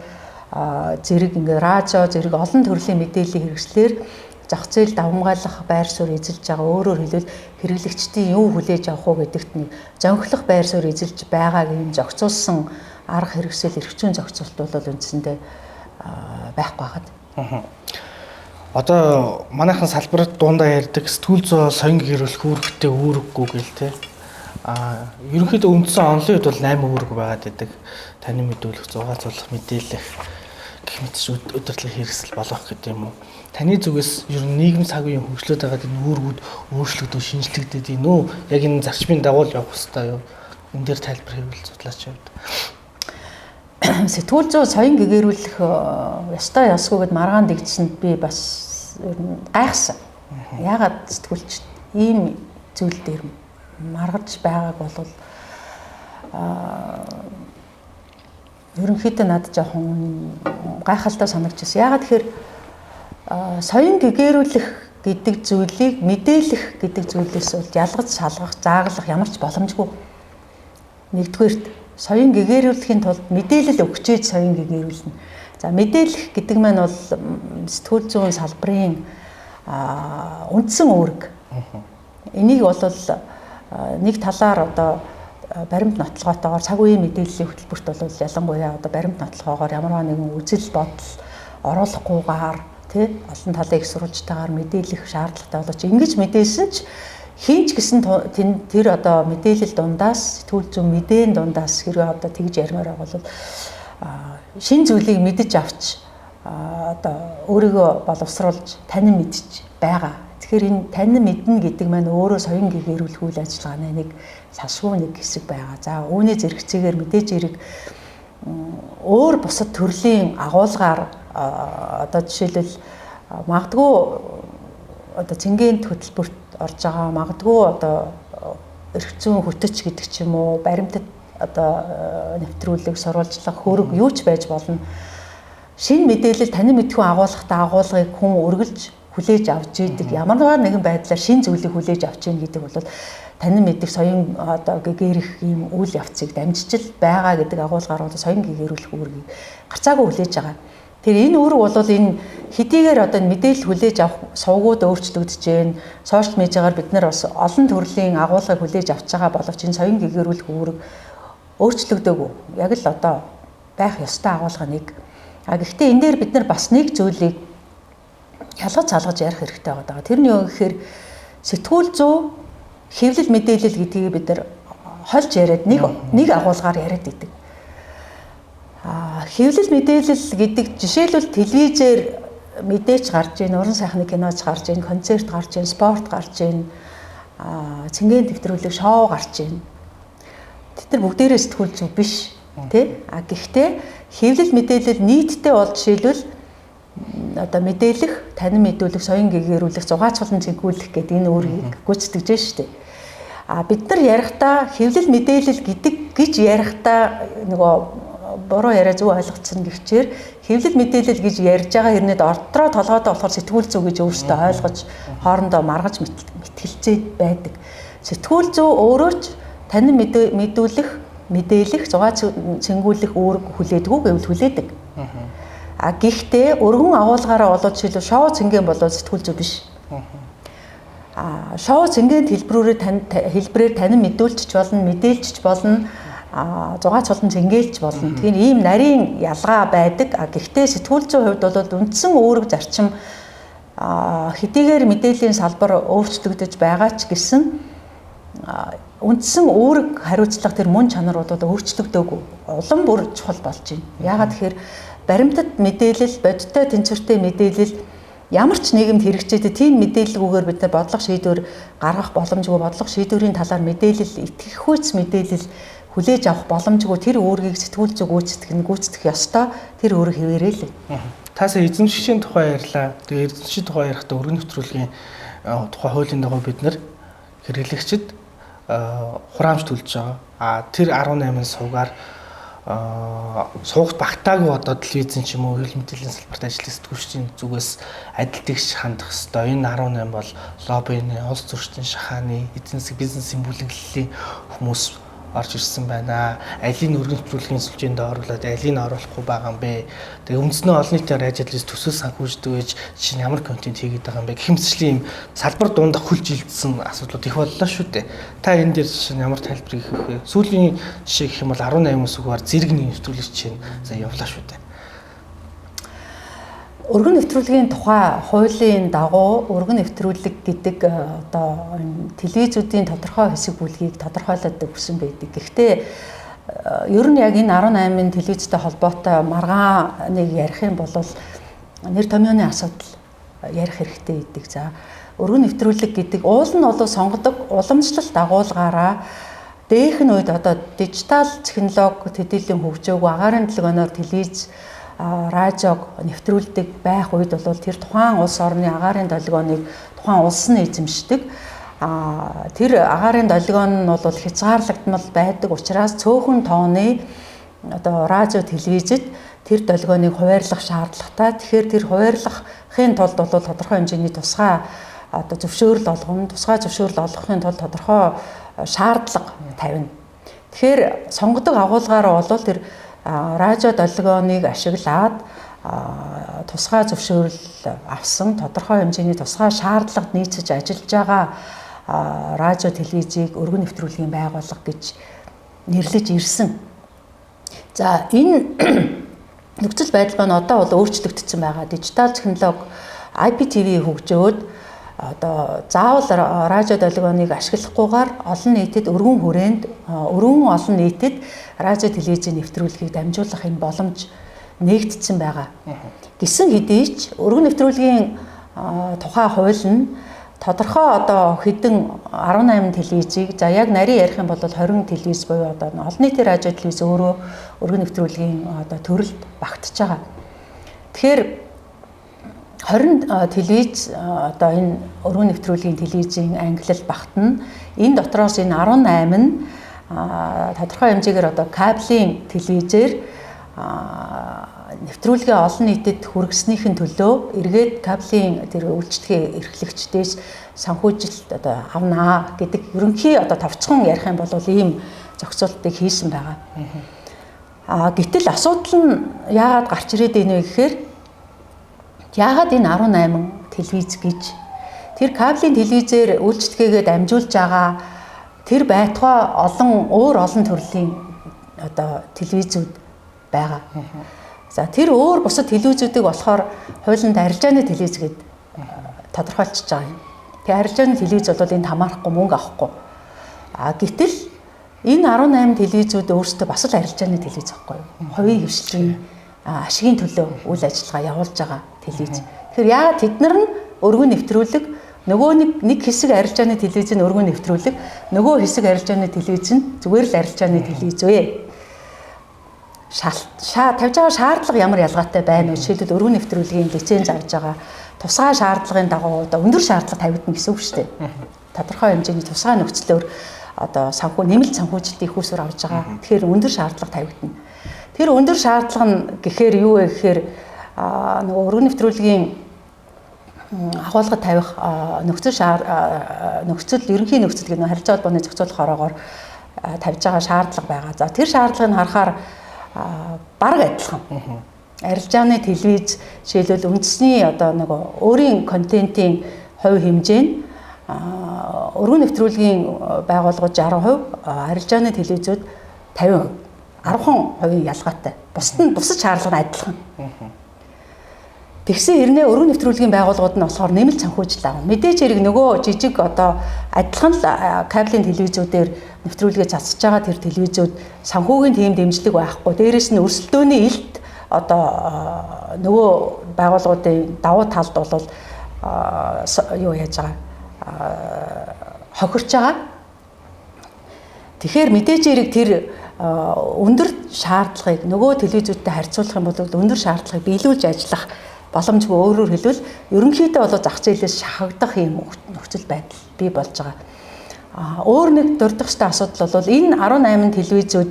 зэрэг ингээ радио зэрэг олон төрлийн мэдээллийн хэрэгслэр зах зээл давмгайлах байр суурь эзэлж байгаа. Өөрөөр хэлбэл хэрэглэгчдийн юу хүлээж авах уу гэдэгт нэг зөнхлөх байр суурь эзэлж байгааг юм зохицуулсан арга хэрэгсэл эрх зүйн зохицуулалт бол үндсэндээ байхгүй байгаад. Одоо манайхан салбарт дундаа ярьдаг сэтгүүл зүй соён гэрүүлэх үүрэгтэй үүрэггүй гэл те. Ерөнхийдөө үндсэн онлын үед бол 8 үүрэг байгаад байдаг. Таны мэдүүлэх, зугаацуулах, мэдээлэх гэх мэт удирдлага хэрэгсэл болгох гэдэг юм уу. Таны зүгээс ер нь нийгэм цаг үеийн хөгжлөд байгаа энэ үүргүүд өөрчлөгдөж шинжлэгдээд ийн үү? Яг энэ зарчмын дагуу явах хэрэгтэй юу? энэ дээр тайлбар хийвэл судлаач явд. Сэтгүүл зүй соён гэгэрүүлэх ёстой ёсгүй гэд маргаан дэгдсэнд би бас ер нь гайхсан. Яагаад сэтгүүлч ийм зүйл дээр маргаж байгааг бол ерөнхийдөө надад жоохон гайхалтай санагдчихсан. Яагаад тэгэхээр соён гэгэрүүлэх гэдэг зүйлийг мэдээлэх гэдэг зүйлээс бол ялгаж салгах, зааглах ямар ч боломжгүй. Нэгдүгээрт соён гэгэрүүлэхийн тулд мэдээлэл өгчээж соён гэгэрүүлнэ. За мэдээлэх гэдэг маань бол сэтгүүл зүйн салбарын үндсэн үүрэг. Энийг бол нэг талаар одоо баримт нотлогоотойгоор цаг үеийн мэдээллийн хөтөлбөрт бол ялангуяа одоо баримт нотлогоогоор ямар нэгэн үзэл бодол оруулахгүйгээр тий олон талын их сурвалжтайгаар мэдээлэх шаардлагатай болооч ингэж мэдээсэн ч хинч гэсэн тэр одоо мэдээлэл дундаас сэтгүүл зүйн мэдээн дундаас хэрвээ одоо тэгж ярмаар байгаа бол шин зүйлийг мэдэж авч одоо өөрийгөө боловсруулж танин мэдж байгаа. Тэгэхээр энэ танин мэднэ гэдэг маань өөрөө соён гэгэрүүлэх үйл ажиллагааны нэг салшгүй нэг хэсэг байгаа. За үүний зэрэгцээгээр мэдээж хэрэг өөр бусад төрлийн агуулгаар одоо жишээлбэл магадгүй одоо цэнгэнд хөтөлбөрт орж байгаа магадгүй одоо эрх зүйн хөтөч гэдэг ч юм уу баримтат одоо нэвтрүүлэг сурвалжлах хөрөг юу ч байж болно. Шинэ мэдээлэл танин мэдхүйн агуулгатай агуулгыг хүн үргэлж хүлээж авч идэг. Ямар нэгэн байдлаар шинэ зүйлийг хүлээж авч ийн гэдэг бол танин мэддэг соён одоо гэгэрэх ийм үйл явцыг дамжиж байгаа гэдэг агуулгаар одоо соён гэгэрүүлэх үүргийг гарцаагүй хүлээж байгаа. Тэр энэ үүрэг бол энэ хэдийгээр одоо мэдээлэл хүлээж авах сувгууд өөрчлөгдөж байна. Сошиал медиагаар бид нар бас олон төрлийн агуулгыг хүлээж авч байгаа боловч энэ соён гэгэрүүлэх үүрэг өөрчлөгдөөгүй. Яг л одоо байх ёстой агуулга нэг. Гэхдээ энэ дээр бид нар бас нэг зүйлийг ялгаж салгаж ярих хэрэгтэй байгаа. Тэрний юу гэхээр сэтгүүл зүй хэвлэл мэдээлэл гэдгийг бид нар хольж яриад нэг агуулгаар яриад идэг. Хэвлэл мэдээлэл гэдэг жишээлбэл телевизээр мэдээч гарч ийн, уран сайхны киноч гарч ийн, концерт гарч ийн, спорт гарч ийн, цэнгийн нэвтрүүлэг шоу гарч ийн. Тэд нар бүгдээрээ сэтгүүл зүй биш, тий? Гэхдээ хэвлэл мэдээлэл нийтдээ бол жишээлбэл одоо мэдээлэх, танин мэдүүлэх, соён гэгэрүүлэх, зугаацуулан цэггүүлэх гэдэг энэ үүргийг гүйцэтгэж байна шүү дээ. Бид нар ярихдаа хэвлэл мэдээлэл гэж ярихдаа нөгөө буруу яриа зөв ойлгоцсон гэхчээр хэвлэл мэдээлэл гэж ярьж байгаа хэрнээд ордроо толгойдоо болохоор сэтгүүл зүй гэж өөрсдөө ойлгож хоорондоо маргаж мэтгэлцээд байдаг. Сэтгүүл зүй өөрөө ч танин мэдүүлэх, мэдээлэх, зугаац цэнгүүлэх үүрэг хүлээдэггүй гэвэл хүлээдэг. Гэхдээ өргөн агуулгаараа болоод жишээлбэл шоу цэнгийн болоод сэтгүүл зүй биш. Шоу цэнгийн хэлбэрээр танин мэдүүлчих болно, мэдээлчих болно, зугаац болон цэнгэлж болно. Тэгэхээр ийм нарийн ялгаа байдаг. Гэхдээ сэтгүүл зүйн хувьд бол үндсэн үүрэг зарчим хэдийгээр мэдээллийн салбар өөрчлөгдөж байгаа ч гэсэн үндсэн үүрэг хариуцлага тэр мөн чанар бол өөрчлөгдөөгүй. Улам бүр чухал болж байна. Яагаад тэгэхээр баримтат мэдээлэл, бодиттой тэнцвэртэй мэдээлэл ямар ч нийгэмд хэрэгжээд тийм мэдээлэлгүйгээр бид нар бодлого шийдвэр гаргах боломжгүй, бодлого шийдвэрийн талаар мэдээлэл, итгэхүйц мэдээлэл хүлээж авах боломжгүй тэр үүргийг сэтгүүл зүй гүйцэтгэх ёстой. Тэр үүрэг хэвээрээ л. Таасаа эзэмшигчийн тухай ярьлаа. Тэгээ эзэмшигчийн тухай ярихдаа өргөн нэвтрүүлгийн тухай хуулийн дагуу бид нар хэрэглэгчид хураамж төлж байгаа. Тэр 18 сувгаар суугт багтаагүй одоо телевизэн ч юм уу хөл мэдээллийн салбарт ажиллах сэтгүүлчдийн зүгээс адил тэгш хандах ёстой. Энэ 18 бол лоббины, улс төрчдийн шахааны, эдийн засгийн бизнесийн бүлэглэлийн хүмүүс орж ирсэн байна. Алийн өргөн нэвтрүүлгийн сүлжээнд оруулаад алийг оруулахгүй байгаа юм бэ. Тэгээ үндснээ олон нийтийн ажлаас төсөв санхүүждэг байж чинь ямар контент хийгээд байгаа юм бэ. Гэмцлийн салбар дундах хүлж илдсэн асуудлууд их боллоо шүү дээ. Та энэ дээр чинь ямар тайлбар хийх вэ? Сүүлийн жишээ гэх юм бол 18 сүгээр зэрэгний нэвтрүүлэг чинь явлаа шүү дээ. Өргөн нэвтрүүлгийн тухай хуулийн дагуу өргөн нэвтрүүлэг гэдэг одоо телевизүүдийн тодорхой хэсэг бүлгийг тодорхойлоод өгсөн байдаг. Гэхдээ ер нь яг энэ 18-ын телевизтэй холбоотой маргааныг ярих юм бол нэр томьёоны асуудал ярих хэрэгтэй гэдэг. За өргөн нэвтрүүлэг гэдэг уул нь бол сонгодог уламжлалт дагуулгаараа Дээрх нь үед одоо дижитал технологи төдийлөн хөгжөөгүй агаарын төлөвөөр телевиз радиог нэвтрүүлдэг байх үед бол тэр тухайн улс орны агаарын долгионыг тухайн улс нь эзэмшдэг. Тэр агаарын долгион нь бол хязгаарлагдмал байдаг учраас цөөхөн тооны одоо радио телевизэд тэр долгионыг хуваарлах шаардлагатай. Тэгэхээр тэр хуваарлахын тулд бол тодорхой хэмжээний тусгай одоо зөвшөөрөл олгохын тулд тодорхой шаардлага тавина. Тэгэхээр сонгодог агуулгаараа бол тэр радио долгионыг ашиглаад тусгай зөвшөөрөл авсан тодорхой хэмжээний тусгай шаардлагад нийцэж ажиллаж байгаа радио телевизийг өргөн нэвтрүүлгийн байгууллага гэж нэрлэж ирсэн. За энэ нөхцөл байдал нь одоо бол өөрчлөгдсөн байгаа. Дижитал технологи IPTV хөгжөөд одоо заавал радио долгионыг ашиглахгүйгээр олон нийтэд өргөн хүрээнд олон нийтэд радио телевизийн нэвтрүүлгийг дамжуулах юм боломж нээгдсэн байгаа. Гэсэн хэдий ч өргөн нэвтрүүлгийн тухай хууль нь тодорхой одоо хэдэн 18 телевизийг за яг нарийн ярих юм бол 20 телевиз буюу одоо олон нийтийн радио телевиз өөрөө өргөн нэвтрүүлгийн одоо төрөлд багтж байгаа. Тэгэхээр 20 телевиз одоо энэ өргөн нэвтрүүлгийн телевизийн ангилал багтана. Энэ дотроос энэ 18 нь тодорхой хэмжээгээр одоо кабелийн телевизээр нэвтрүүлгээ олон нийтэд хүргэснийхэн төлөө эргээд кабелийн тэр үйлчлэгээ эрхлэгчдээс санхүүжилт одоо авнаа гэдэг ерөнхий одоо товчхон ярих юм бол ийм зохицуултыг хийсэн байгаа. Гэтэл асуудал нь яагаад гарч ирээд байна вэ гэхээр яагаад энэ 18 телевиз гэж тэр кабелийн телевизээр үйлчлэгээгээ дамжуулж байгаа тэр байтугай олон төрлийн одоо телевизүүд байгаа. За тэр өөр бусад телевизүүдийг болохоор хуулинд арилжааны телевиз гэд тодорхойлчихж байгаа юм. Тэгээ арилжааны телевиз бол энд хамаарахгүй мөнгө авахгүй. Гэтэл энэ 18 телевизүүд өөрсдөө бас л арилжааны телевиз байхгүй юу? Хувийн хвшлийн ашигын төлөө үйл ажиллагаа явуулж байгаа телевиз. Тэгэхээр яагаад тэд нар нь өргөн нэвтрүүлэг нөгөө нэг хэсэг арилжааны телевизийн өргөн нэвтрүүлэг нөгөө хэсэг арилжааны телевиз нь зүгээр л арилжааны телевиз вэ? Тавьж байгаа шаардлага ямар ялгаатай байна вэ? Жишээлбэл өргөн нэвтрүүлгийн лиценз авж байгаа тусгай шаардлагын дагуу одоо өндөр шаардлага тавигдана гэсэн үг шүү дээ. Тодорхой хэмжээний тусгай нөхцлөөр одоо нэмэлт санхүүжилтийн их усүр авж байгаа. Тэгэхээр өндөр шаардлага тавигдана. Тэр өндөр шаардлага нь гэхээр юу вэ гэхээр нөгөө өргөн нэвтрүүлгийн агуулгад тавих ерөнхий нөхцөл гэдэг нь харилцаа холбооны зохицуулах ороогоор тавьж байгаа шаардлага байгаа. За тэр шаардлагыг харахаар бараг адилхан. Арилжааны телевиз жишээлбэл үндэсний одоо нөгөө өөрийн контентын хувь хэмжээ нь өргөн нэвтрүүлгийн байгууллагууд 60%, арилжааны телевизүүд 50%. 10% ялгаатай. Бусад шаардлага нь адилхан. Тэгсэн хэрнээ өргөн нэвтрүүлгийн байгууллагууд нь болохоор нэмэлт санхүүжилт авна. Мэдээж хэрэг нөгөө жижиг одоо адилхан кабелийн телевизүүдээр нэвтрүүлгээ цацж байгаа тэр телевизүүд санхүүгийн тийм дэмжлэг байхгүй. Дээрээс нь өрсөлдөөний илт одоо нөгөө байгууллагуудын давуу талд бол юу яаж байгаа хохирч байгаа. Тэгэхээр мэдээж хэрэг тэр өндөр шаардлагыг нөгөө телевизүүдтэй харьцуулах юм бол өндөр шаардлагыг биелүүлж ажиллах боломжгүй, өөрөөр хэлбэл ерөнхийдөө бол зах зээлээс шахагдах юм нөхцөл байдал бий болж байгаа. Өөр нэг дурдах ёстой асуудал бол энэ 18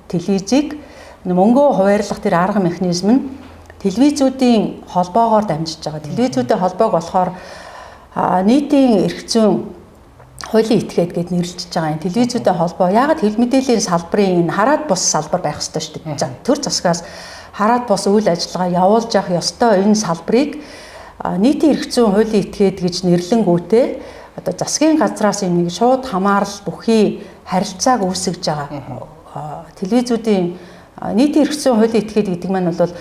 телевизийг мөнгөө хуваарлах тэр арга механизм нь телевизүүдийн холбоогоор дамжиж байгаа. Телевизүүдийн холбоог болохоор нийтийн эрх зүйн хуулийн этгээд гэд нэрлэж байгаа юм. Телевизүүдийн холбоо яагаад хэв мэдээллийн салбарын энэ хараад бус салбар байх ёстой шүү дээ. Төр засгаас хараад бус үйл ажиллагаа явуулж явах ёстой энэ салбарыг нийтийн эрх зүйн хуулийн этгээд гэж нэрлэнгүүтээ одоо засгийн газраас юм нэг шууд хамаарал бүхий харилцааг үүсгэж байгаа. Телевизүүдийн нийтийн эрх зүйн хуулийн этгээд гэдэг маань бол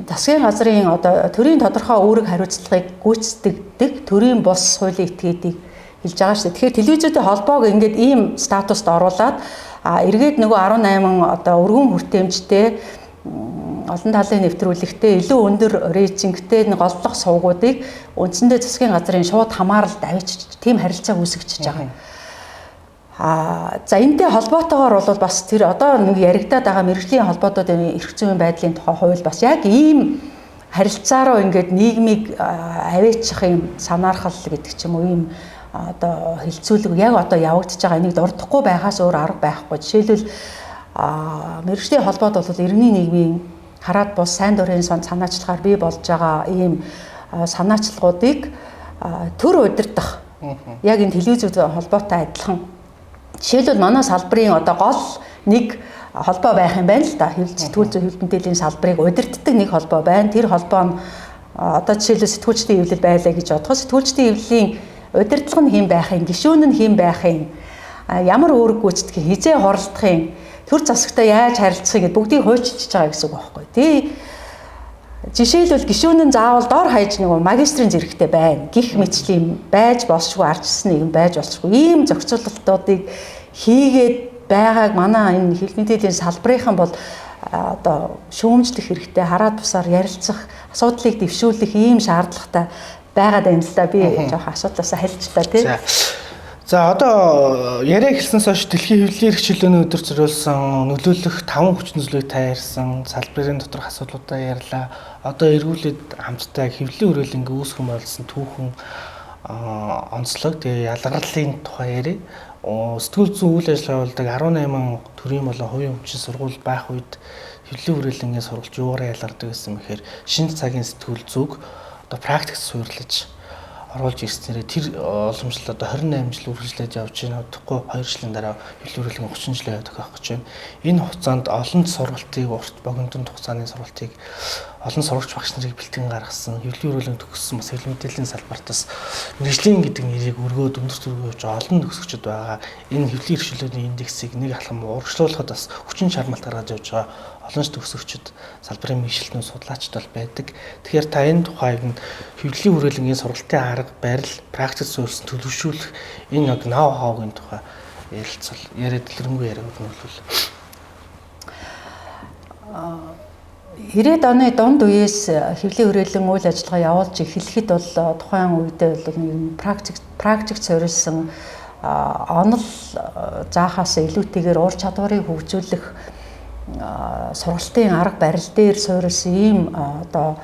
засгийн газрын одоо төрийн тодорхой үүрэг хариуцлагыг гүйцэтгэдэг төрийн бус хуулийн этгээдийг хэлж байгаа шүү дээ. Тэгэхээр телевизүүдийн холбоог ингээд ийм статуст оруулаад эргээд нөгөө 18 одоо өргөн хүртээмжтэй олон талын нэвтрүүлэгтэй илүү өндөр рейтингтэй нэг голлох сувгуудыг үндсэндээ засгийн газрын шууд хамааралд авчиж тийм харилцааг үүсгэж байгаа. За энэтэй холбоотойгоор бол бас тэр одоо нэг яригадаад байгаа мэргэжлийн холбоотуудын эрх зүйн байдлын тухай хууль бас яг ийм харилцаа руу ингээд нийгмийг аваачих юм санаархал гэдэг ч юм уу ийм одоо хилцүүлэг яг одоо явагдаж байгаа энийг дурдахгүй байхаас өөр арга байхгүй. Жишээлбэл мэргэжлийн холбоот бол иргэний нийгмийн хараад бус сайн дурын санаачлагаар бий болж байгаа ийм санаачлагуудыг төр удирдах яг энэ телевизүүд холбоотой адилхан. Жишээлбэл манай салбарын одоо гол нэг холбоо байх юм байна л да. Сэтгүүл зүйн хэвлэл мэдээллийн салбарыг удирддаг нэг холбоо байна. Тэр холбоо нь одоо жишээлбэл сэтгүүлчдийн хэвлэл байлаа гэж бодоход сэтгүүлчдийн хэвлэлийн удирдлага нь хэн байх юм, гишүүн нь хэн байх юм, ямар үүрэг гүйцэтгэх, хизээ хоролдох юм, төр засагтай яаж харилцахыг бүгдийг хуульчилж байгаа гэсэн үг байхгүй. Тий. Жишээлбэл гишүүн нь заавал дор хаяж нэг магистрийн зэрэгтэй байна. Гих мэтчлийн байж болшгүй ардчсан нэгэн байж болшгүй. Ийм зохицуулалтуудыг хийгээд байгааг манай энэ хэвлэл мэдээллийн салбарынхан бол одоо шүүмжлэх хэрэгтэй, хараад бусаар ярилцах, асуудлыг дэвшүүлэх ийм шаардлагатай байгаад байна л да. Би жоох асуудлаасаа хэлж та тий. За одоо яриа хэлснээс хойш дэлхийн хэвлэлийн эрх чөлөөний өдөр зориулсан нөлөөлөх 5 хүчин зүйлийг таарсан, салбарын доторх асуудлуудаа ярьлаа. Одоо эргүүлээд хамтдаа хэвлэлийн хүрээлэнгийн үүсгэн байгуулсан түүхэн онцлог тэгээ ялгарлын тухай яриа. Сэтгүүл зүйн үйл ажиллагаа явуулдаг 18 төрлийн болон хувийн өмчин сургууль байх үед хэвлэлийн хүрээлэнгийн сургалт юугаар ялгардаг гэсэн мэхээр шинэ цагийн сэтгүүл зүг одоо практикт суйрлаж оруулж ирснээр тэр уламжлал одоо 28 жил үргэлжлээд явж байна. Удахгүй 2 жилийн дараа хэвлэлийн хүрээлэнгийн 30 жилээ явдаг гэж байна. Энэ хугацаанд олон сургалтыг урт богино хугацааны сургалтыг олон сурагч багш нарыг бэлтгэн гаргасан, хэвлэлийн хүрээлэн төгссөн бас хэвлэл мэдээллийн салбарт бас мэргэжлийн гэдэг нэрийг өргөөд өндөр түвшинд явж олон төгсөгчд байгаа. Энэ хэвлэлийн эрх чөлөөний индексийг нэг алхам урагшлуулахад бас хүчин чармаалт гаргаж явж байгаа. Олон төгсөгчд салбарын мэргэжилтнүүд судлаачд бол байдаг. Тэгэхээр та энэ тухайг нь хэвлэлийн хүрээлэнгийн сургалтын арга барил практик суурьсан төлөвшүүлэх энэ нэг ноу хаугийн тухай ярилцвал яриад дэлгэрэнгүй яриаг өгнөлвөл 90-ад оны дунд үеэс хэвлэлийн хүрээлэн үйл ажиллагаа явуулж эхлэхэд бол тухайн үедээ бол нэг практик суурьсан онол заахаас илүүтэйгээр ур чадварыг хөгжүүлэх сургалтын арга барил дээр суурьсан ийм одоо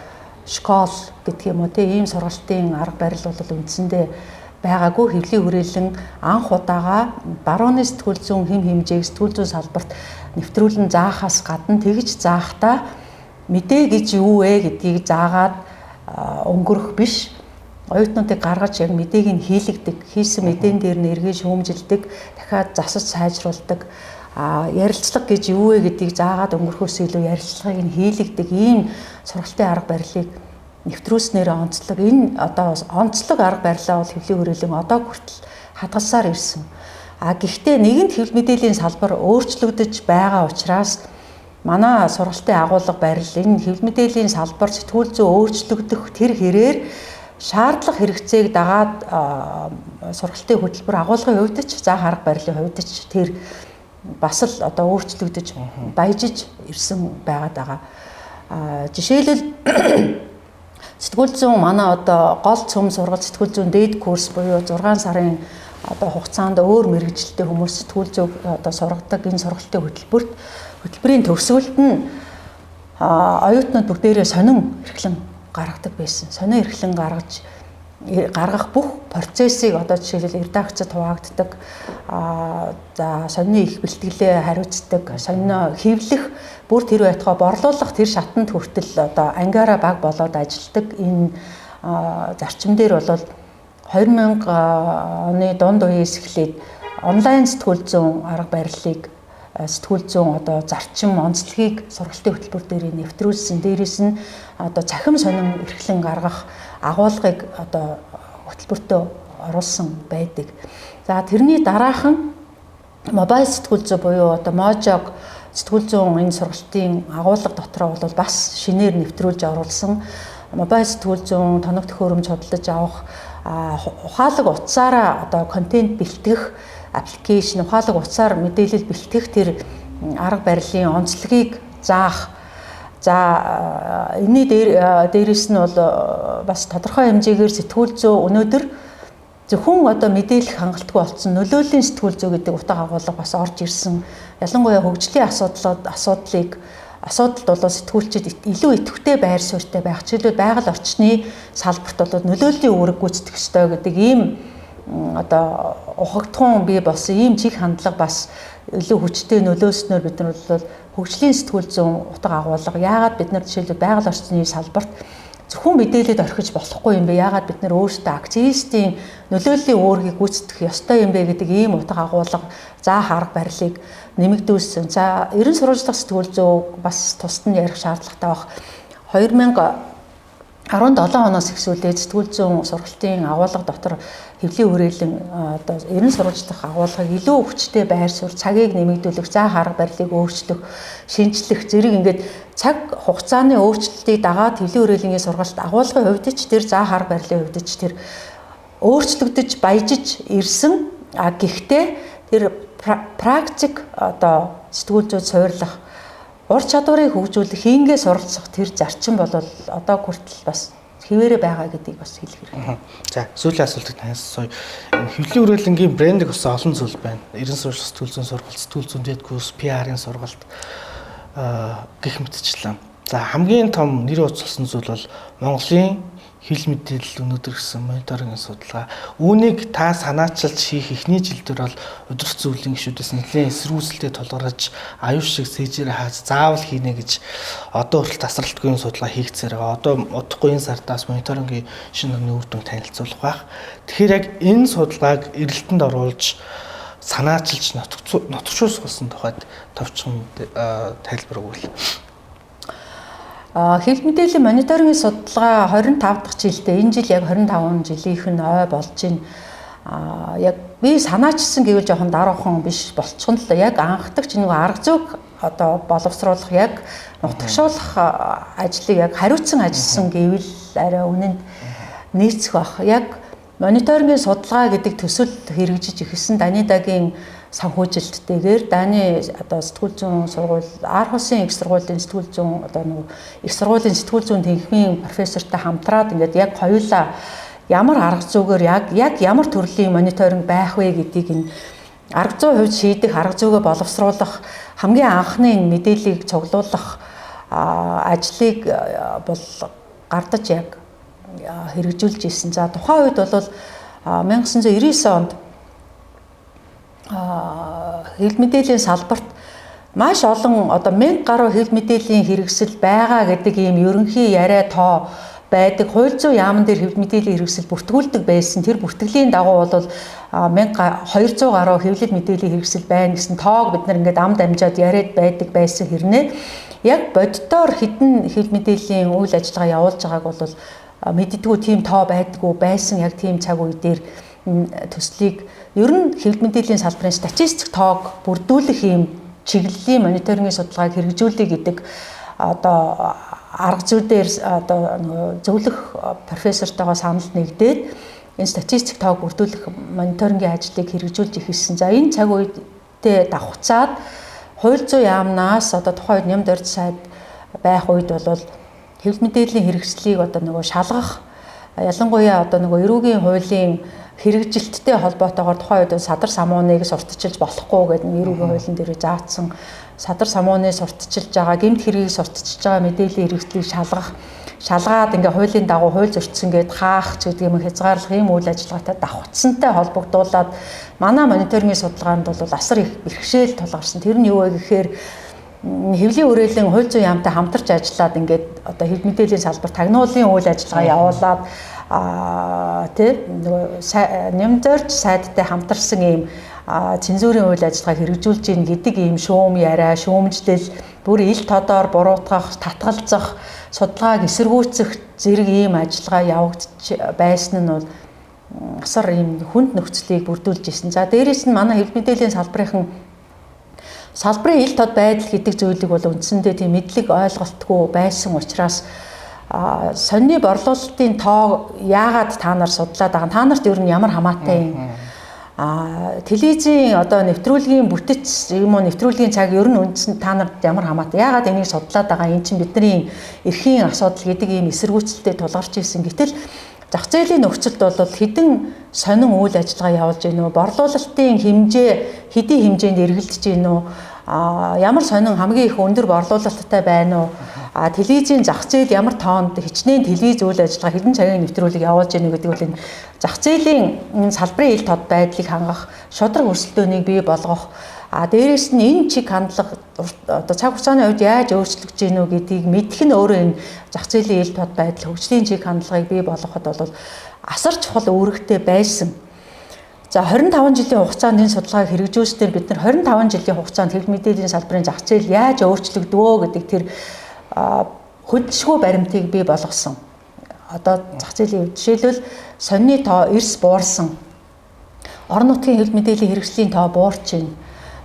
школ гэдэг юм уу тийм ийм сургалтын арга барил бол үндсэндээ байгаагүй. Хэвлэлийн хүрээлэн анх удаага барууны сэтгүүл зүйн хэм хэмжээг сэтгүүл зүйн салбарт нэвтрүүлэн заахаас гадна тэгж заахтаа мэдээ гэж юу вэ гэдгийг заагаад өнгөрөх биш. Оюутнуудыг гаргаж яг мэдээг нь хийлэгдэг, хийсэн мэдээн дээр нь эргэж шүүмжилдэг, дахиад засаж сайжруулдаг. Ярилцлага гэж юу вэ гэдгийг заагаад өнгөрөхөөс илүү ярилцлагыг нь хийлэгдэг ийм сургалтын арга барилыг нэвтрүүлснээр онцлог. Энэ одоо онцлог арга барилаа бол хэвлэлийн хүрээлэн одоо хүртэл хадгалсаар ирсэн. Гэхдээ нэгэнт хэвлэл мэдээллийн салбар өөрчлөгдөж байгаа учраас манай сургалтын агуулга барил энэ хэвлэл мэдээллийн салбар сэтгүүл зүйн өөрчлөгдөх тэр хэрээр шаардлага хэрэгцээг дагаад сургалтын хөтөлбөр агуулгын хувьд ч заах арга барилын хувьд ч тэр бас л одоо өөрчлөгдөж баяжиж ирсэн байгаад байгаа. Жишээлбэл сэтгүүл зүйн манай одоо гол цөм сургалт сэтгүүл зүйн дээд курс буюу 6 сарын одоо хугацаанд өөр мэргэжилттэй хүмүүс сэтгүүл зүйг одоо сургадаг энэ сургалтын хөтөлбөрийн төгсгөлд нь оюутнууд бүгдээрээ сонин эрхлэн гаргадаг байсан. Сонин эрхлэн гаргах бүх процессыг одоо жишээлбэл редакцид хуваагддаг, за сонины их бэлтгэлээ хариуцдаг, сонино хэвлэх, бүр тэр байтугай борлуулах тэр шатанд хүртэл одоо ангиараа баг болоод ажилладаг энэ зарчим дээр бол 2000 оны дунд үеэс эхлээд онлайн сэтгүүл зүйн арга барилыг сэтгүүл зүйн одоо зарчим онцлогийг сургалтын хөтөлбөр дээр нэвтрүүлсэн. Дээрээс нь одоо цахим сонин эрхлэн гаргах агуулгыг одоо хөтөлбөртөө оруулсан байдаг. За тэрний дараахан мобайл сэтгүүл зүй буюу одоо можог сэтгүүл зүйн энэ сургалтын агуулга дотроо бол бас шинээр нэвтрүүлж оруулсан. Мобайл сэтгүүл зүйн тоног төхөөрөмж хөдөлж авах ухаалаг утсаараа одоо контент бэлтгэх аппликейшн, ухаалаг утсаар мэдээлэл бэлтгэх тэр арга барилын онцлогийг заах. За энэний дээрээс нь бол бас тодорхой хэмжээгээр сэтгүүл зүй өнөөдөр зөвхөн одоо мэдээлэх хангалтгүй болсон нөлөөллийн сэтгүүл зүй гэдэг утга агуулга бас орж ирсэн. Ялангуяа хөгжлийн асуудлыг асуудалд бол сэтгүүлчид илүү идэвхтэй байр суурьтай байх, жишээлбэл байгаль орчны салбарт бол нөлөөллийн үүрэг гүйцэтгэх ёстой гэдэг ийм одоо ухагдхан бий болсон ийм чиг хандлага бас илүү хүчтэй нөлөөснөөр бид нар бол хөгжлийн сэтгүүл зүйн утга агуулга яагаад бид нар жишээлбэл байгаль орчны салбарт зөвхөн мэдээлэлд орхиж болохгүй юм бэ? Яагаад бид нар өөрсдөө активистийн нөлөөллийн үүргийг гүйцэтгэх ёстой юм бэ гэдэг ийм утга агуулга, заах арга барилыг нэмэгдүүлсэн. За, ерөн сурвалжлах сэтгүүл зүй бас тусад нь ярих шаардлагатай баг. 2017 оноос эхсүүлээд сэтгүүл зүйн сургалтын агуулга дотор хэвлийн хүрээлэн одоо ерөн сурвалжлах агуулгыг илүү хүчтэй байр суурь, цагийг нэмэгдүүлэх, заах арга барилыг өөрчлөх, шинжлэх зэрэг ингээд цаг хугацааны өөрчлөлтийг дагаад хэвлийн хүрээлэнгийн сургалт агуулгын хувьд ч тэр заах арга барилын хувьд ч тэр өөрчлөгдөж, баяжиж ирсэн. Гэхдээ тэр практик одоо сэтгүүл зүйд суурлах, ур чадварыг хөгжүүлэх, хийнгээ суралцах тэр зарчим бол одоо хүртэл бас хэвээрээ байгаа гэдгийг бас хэлэх хэрэгтэй. За, сүүлийн асуултыг танаас асууя. Хэвлэлийн хүрээлэнгийн брендинг бас олон зүйл байна. Ерөн сурвалжлах сэтгүүл зүйн сургалт, сэтгүүл зүйн дэд курс, PR-ын сургалт гэх мэтчлэн. За, хамгийн том нэр уцалсан зүйл бол Монголын хэл мэдээлэл өнөөдөр гэсэн мониторингийн судалгаа. Үүнийг та санаачилж хийх эхний жилдэр бол удирдах зөвлөлийн гишүүдээс нэлээд эсэргүүцэлтэй тулгарч аюул шиг сэжээр хааж заавал хийнэ гэж одоо хүртэл тасралтгүй судалгаа хийгцээр байгаа. Одоо удахгүй энэ сардаас мониторингийн шинэ нурны үр дүн танилцуулах байх. Тэгэхээр яг энэ судалгааг эрэлтэнд оруулж санаачилж нотгошуусах болсон тухайд товчхон тайлбар өгвөл. Хэвлэл мэдээллийн мониторингийн судалгаа 25 дахь жилдээ энэ жил яг 25 жилийнх нь ой болж байна. Яг би санаачилсан гэвэл жоохон даруухан биш болчихно л яг анхдагч нэг арга зүйг одоо боловсруулах, яг нутагшуулах ажлыг яг хариуцсан ажилласан гэвэл арай үнэнд нийцэх бах. Яг мониторингийн судалгаа гэдэг төсөл хэрэгжиж ихсэн Данидагийн санхүүжилттэйгээр Даны одоо сэтгүүл зүйн сургууль, Аархусын их сургуулийн сэтгүүл зүйн одоо нэг их сургуулийн сэтгүүл зүйн тэнхимийн профессортай хамтраад ингээд яг хоёулаа ямар арга зүйгээр яг ямар төрлийн мониторинг байх вэ гэдгийг энэ арга зүйн хувьд шийдэх, арга зүйгээ боловсруулах, хамгийн анхны мэдээллийг цуглуулах ажлыг бол гардаж яг хэрэгжүүлж ирсэн. За, тухайн үед бол 1999 онд хэвлэл мэдээллийн салбарт маш олон одоо 1000 гаруй хэвлэл мэдээллийн хэрэгсэл байгаа гэдэг ийм ерөнхий яриа тоо байдаг. Хууль зүйн яамн дээр хэвлэл мэдээллийн хэрэгсэл бүртгүүлдэг байсан. Тэр бүртгэлийн дагуу бол 1200 гаруй хэвлэл мэдээллийн хэрэгсэл байна гэсэн тоог бид нар ингээд амд амжаад яриад байдаг байсан хэрнээ яг боддоор хідэн хэвлэл мэдээллийн үйл ажиллагаа явуулж байгааг бол мэддэггүй тийм тоо байдгүй байсан. Яг тийм цаг үе дээр төслийг ер нь хэвлэл мэдээллийн салбарын статистик тоог бүрдүүлэх юм чиглэлийн мониторингийн судалгааг хэрэгжүүлэх гэдэг одоо арга зүйдээр одоо зөвлөх профессортойгоо санал нэгдээд энэ статистик тоог бүрдүүлэх мониторингийн ажлыг хэрэгжүүлж ихэлсэн. За, энэ цаг үедээ давхцаад хууль зүйн яамнаас одоо тухайн үед нямд орж сайд байх үед бол хэвлэл мэдээллийн хэрэгслийг одоо шалгах, ялангуяа одоо эрүүгийн хуулийн хэрэгжилттэй холбоотойгоор тухайн үед садар самууныг сурталчилж болохгүй гэдэг эрүүгийн хуулийн дээр заасан садар самууны сурталчилж байгаа, гэмт хэргийг сурталчилж байгаа мэдээллийн хэрэгслийг шалгаад ингээ хуулийн дагуу хууль зөрчсөн гээд хаах ч гэдэг юм хязгаарлах ийм үйл ажиллагаатай давхцсантай холбогдуулаад манай мониторингийн судалгаанд бол асар их бэрхшээл тулгарсан. Тэр нь юу вэ гэхээр хэвлийн хүрээлэн хууль зүйн яамтай хамтарч ажиллаад ингээд одоо хэвлэл мэдээллийн салбар тагнуулын үйл ажиллагаа явуулаад нэмдэрч сайдтай хамтарсан ийм цензурын үйл ажиллагаа хэрэгжүүлж ийн гэдэг ийм шүүм яриа, шүүмжлэл, бүр ил тодоор буруутгах, татгалзах, судалгааг эсэргүүцэх зэрэг ийм ажиллагаа явагдаж байсан нь бол асар ийм хүнд нөхцөлийг бүрдүүлж ирсэн. За, дээрээс нь манай хэвлэл мэдээллийн салбарын ил тод байдал гэдэг зүйлийг бол үндсэндээ тийм мэдлэг ойлголтгүй байсан учраас сонины борлуулалтын тоо яагаад та нар судлаад байгаа? Та нарт ер нь ямар хамаатай юм? Телевизийн одоо нэвтрүүлгийн бүтэц юм уу, нэвтрүүлгийн цаг ер нь үндсэнд та нарт ямар хамаатай? Яагаад энийг судлаад байгаа? Энэ чинь бидний эрхийн асуудал гэдэг ийм эсэргүүцэлтэй тулгарч ирсэн. Гэтэл зах зээлийн нөхцөлд бол хэдэн сонин үйл ажиллагаа явуулж гинөө, борлуулалтын хэмжээ хэдийн хэмжээнд эргэлдэж гинөө, ямар сонин хамгийн их өндөр борлуулалттай байна уу, телевизийн зах зээл ямар тоонд хичнээн телевиз үйл ажиллагаа хэдэн цагийн нэвтрүүлэг явуулж гинэ гэдэг бол энэ зах зээлийн салбарын ил тод байдлыг хангах, шудраг өрсөлдөөнийг бий болгох, дээрээс нь энэ чиг хандлага одоо цаг хугацааны үед яаж өөрчлөгдөж гинөө гэдгийг мэдэх нь өөрөө энэ зах зээлийн ил тод байдал, хөгжлийн чиг хандлагыг бий болгоход бол асар чухал үүрэгтэй байсан. За 25 жилийн хугацаанд энэ судалгааг хэрэгжүүлснээр бид нар 25 жилийн хугацаанд хэвлэл мэдээллийн салбарын зах зээл яаж өөрчлөгдвөө гэдэг тэр хөдөлшгүй баримтыг бий болгосон. Одоо зах зээлийн хувьд жишээлбэл сонины тоо эрс буурсан, орон нутгийн хэвлэл мэдээллийн хэрэгслийн тоо буурч байна,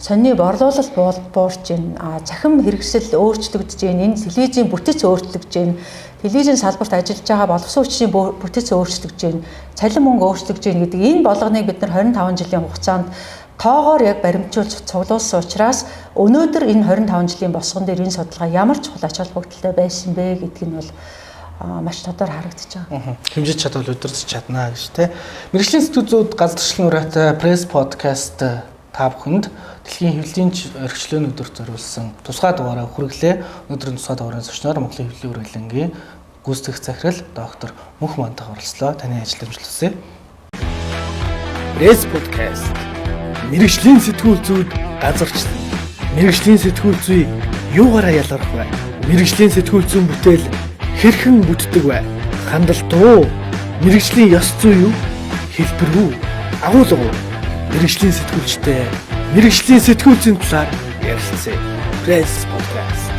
сонины борлуулалт буурч байна, цахим хэрэгсэл өөрчлөгдөж байна, энэ телевизийн бүтэц өөрчлөгдөж байна, телевизийн салбарт ажиллаж байгаа боловсон хүчний бүтэц өөрчлөгдөж байна, цалин мөнгө өөрчлөгдөж байна гэдэг энэ болгоныг бид нар 25 жилийн хугацаанд тоогоор яг баримтжуулж цуглуулсан учраас өнөөдөр энэ 25 жилийн босгон дээр энэ судалгаа ямар чухал ач холбогдолтой байсан бэ гэдг нь бол маш тодор харагдаж байгаа. Хэмжиж чадвал удирдах чадна гэж тэ. Мэргэжлийн сэтгүүл зүйд газар туршлага ураатай пресс подкаст та бүхэнд дэлхийн хэвлэлийн орчлоонуудаар зориулсан тусгай дугаараа хүргэлээ. Өнөөдрийн тусгай дугаарын зочноор Монголын хэвлэлийн үргэлэнгийн гүйцэтгэх захирал доктор Мөнх Мантах оролцлоо. Таны ажил амжилт хүсье. Пресс подкаст. Мэргэжлийн сэтгүүл зүйд газарчлал. Мэргэжлийн сэтгүүл зүй юугаараа ялгарх вэ? Мэргэжлийн сэтгүүл зүйн бүтээл хэрхэн бүтдэг вэ? Хандлт уу? Мэргэжлийн ёс зүй юу? Хэлбэр үү? Агуулга уу? Мэргэжлийн сэтгүүлчтэй мэргэжлийн сэтгүүлчийн талаар ярилцъя. Пресс подкаст.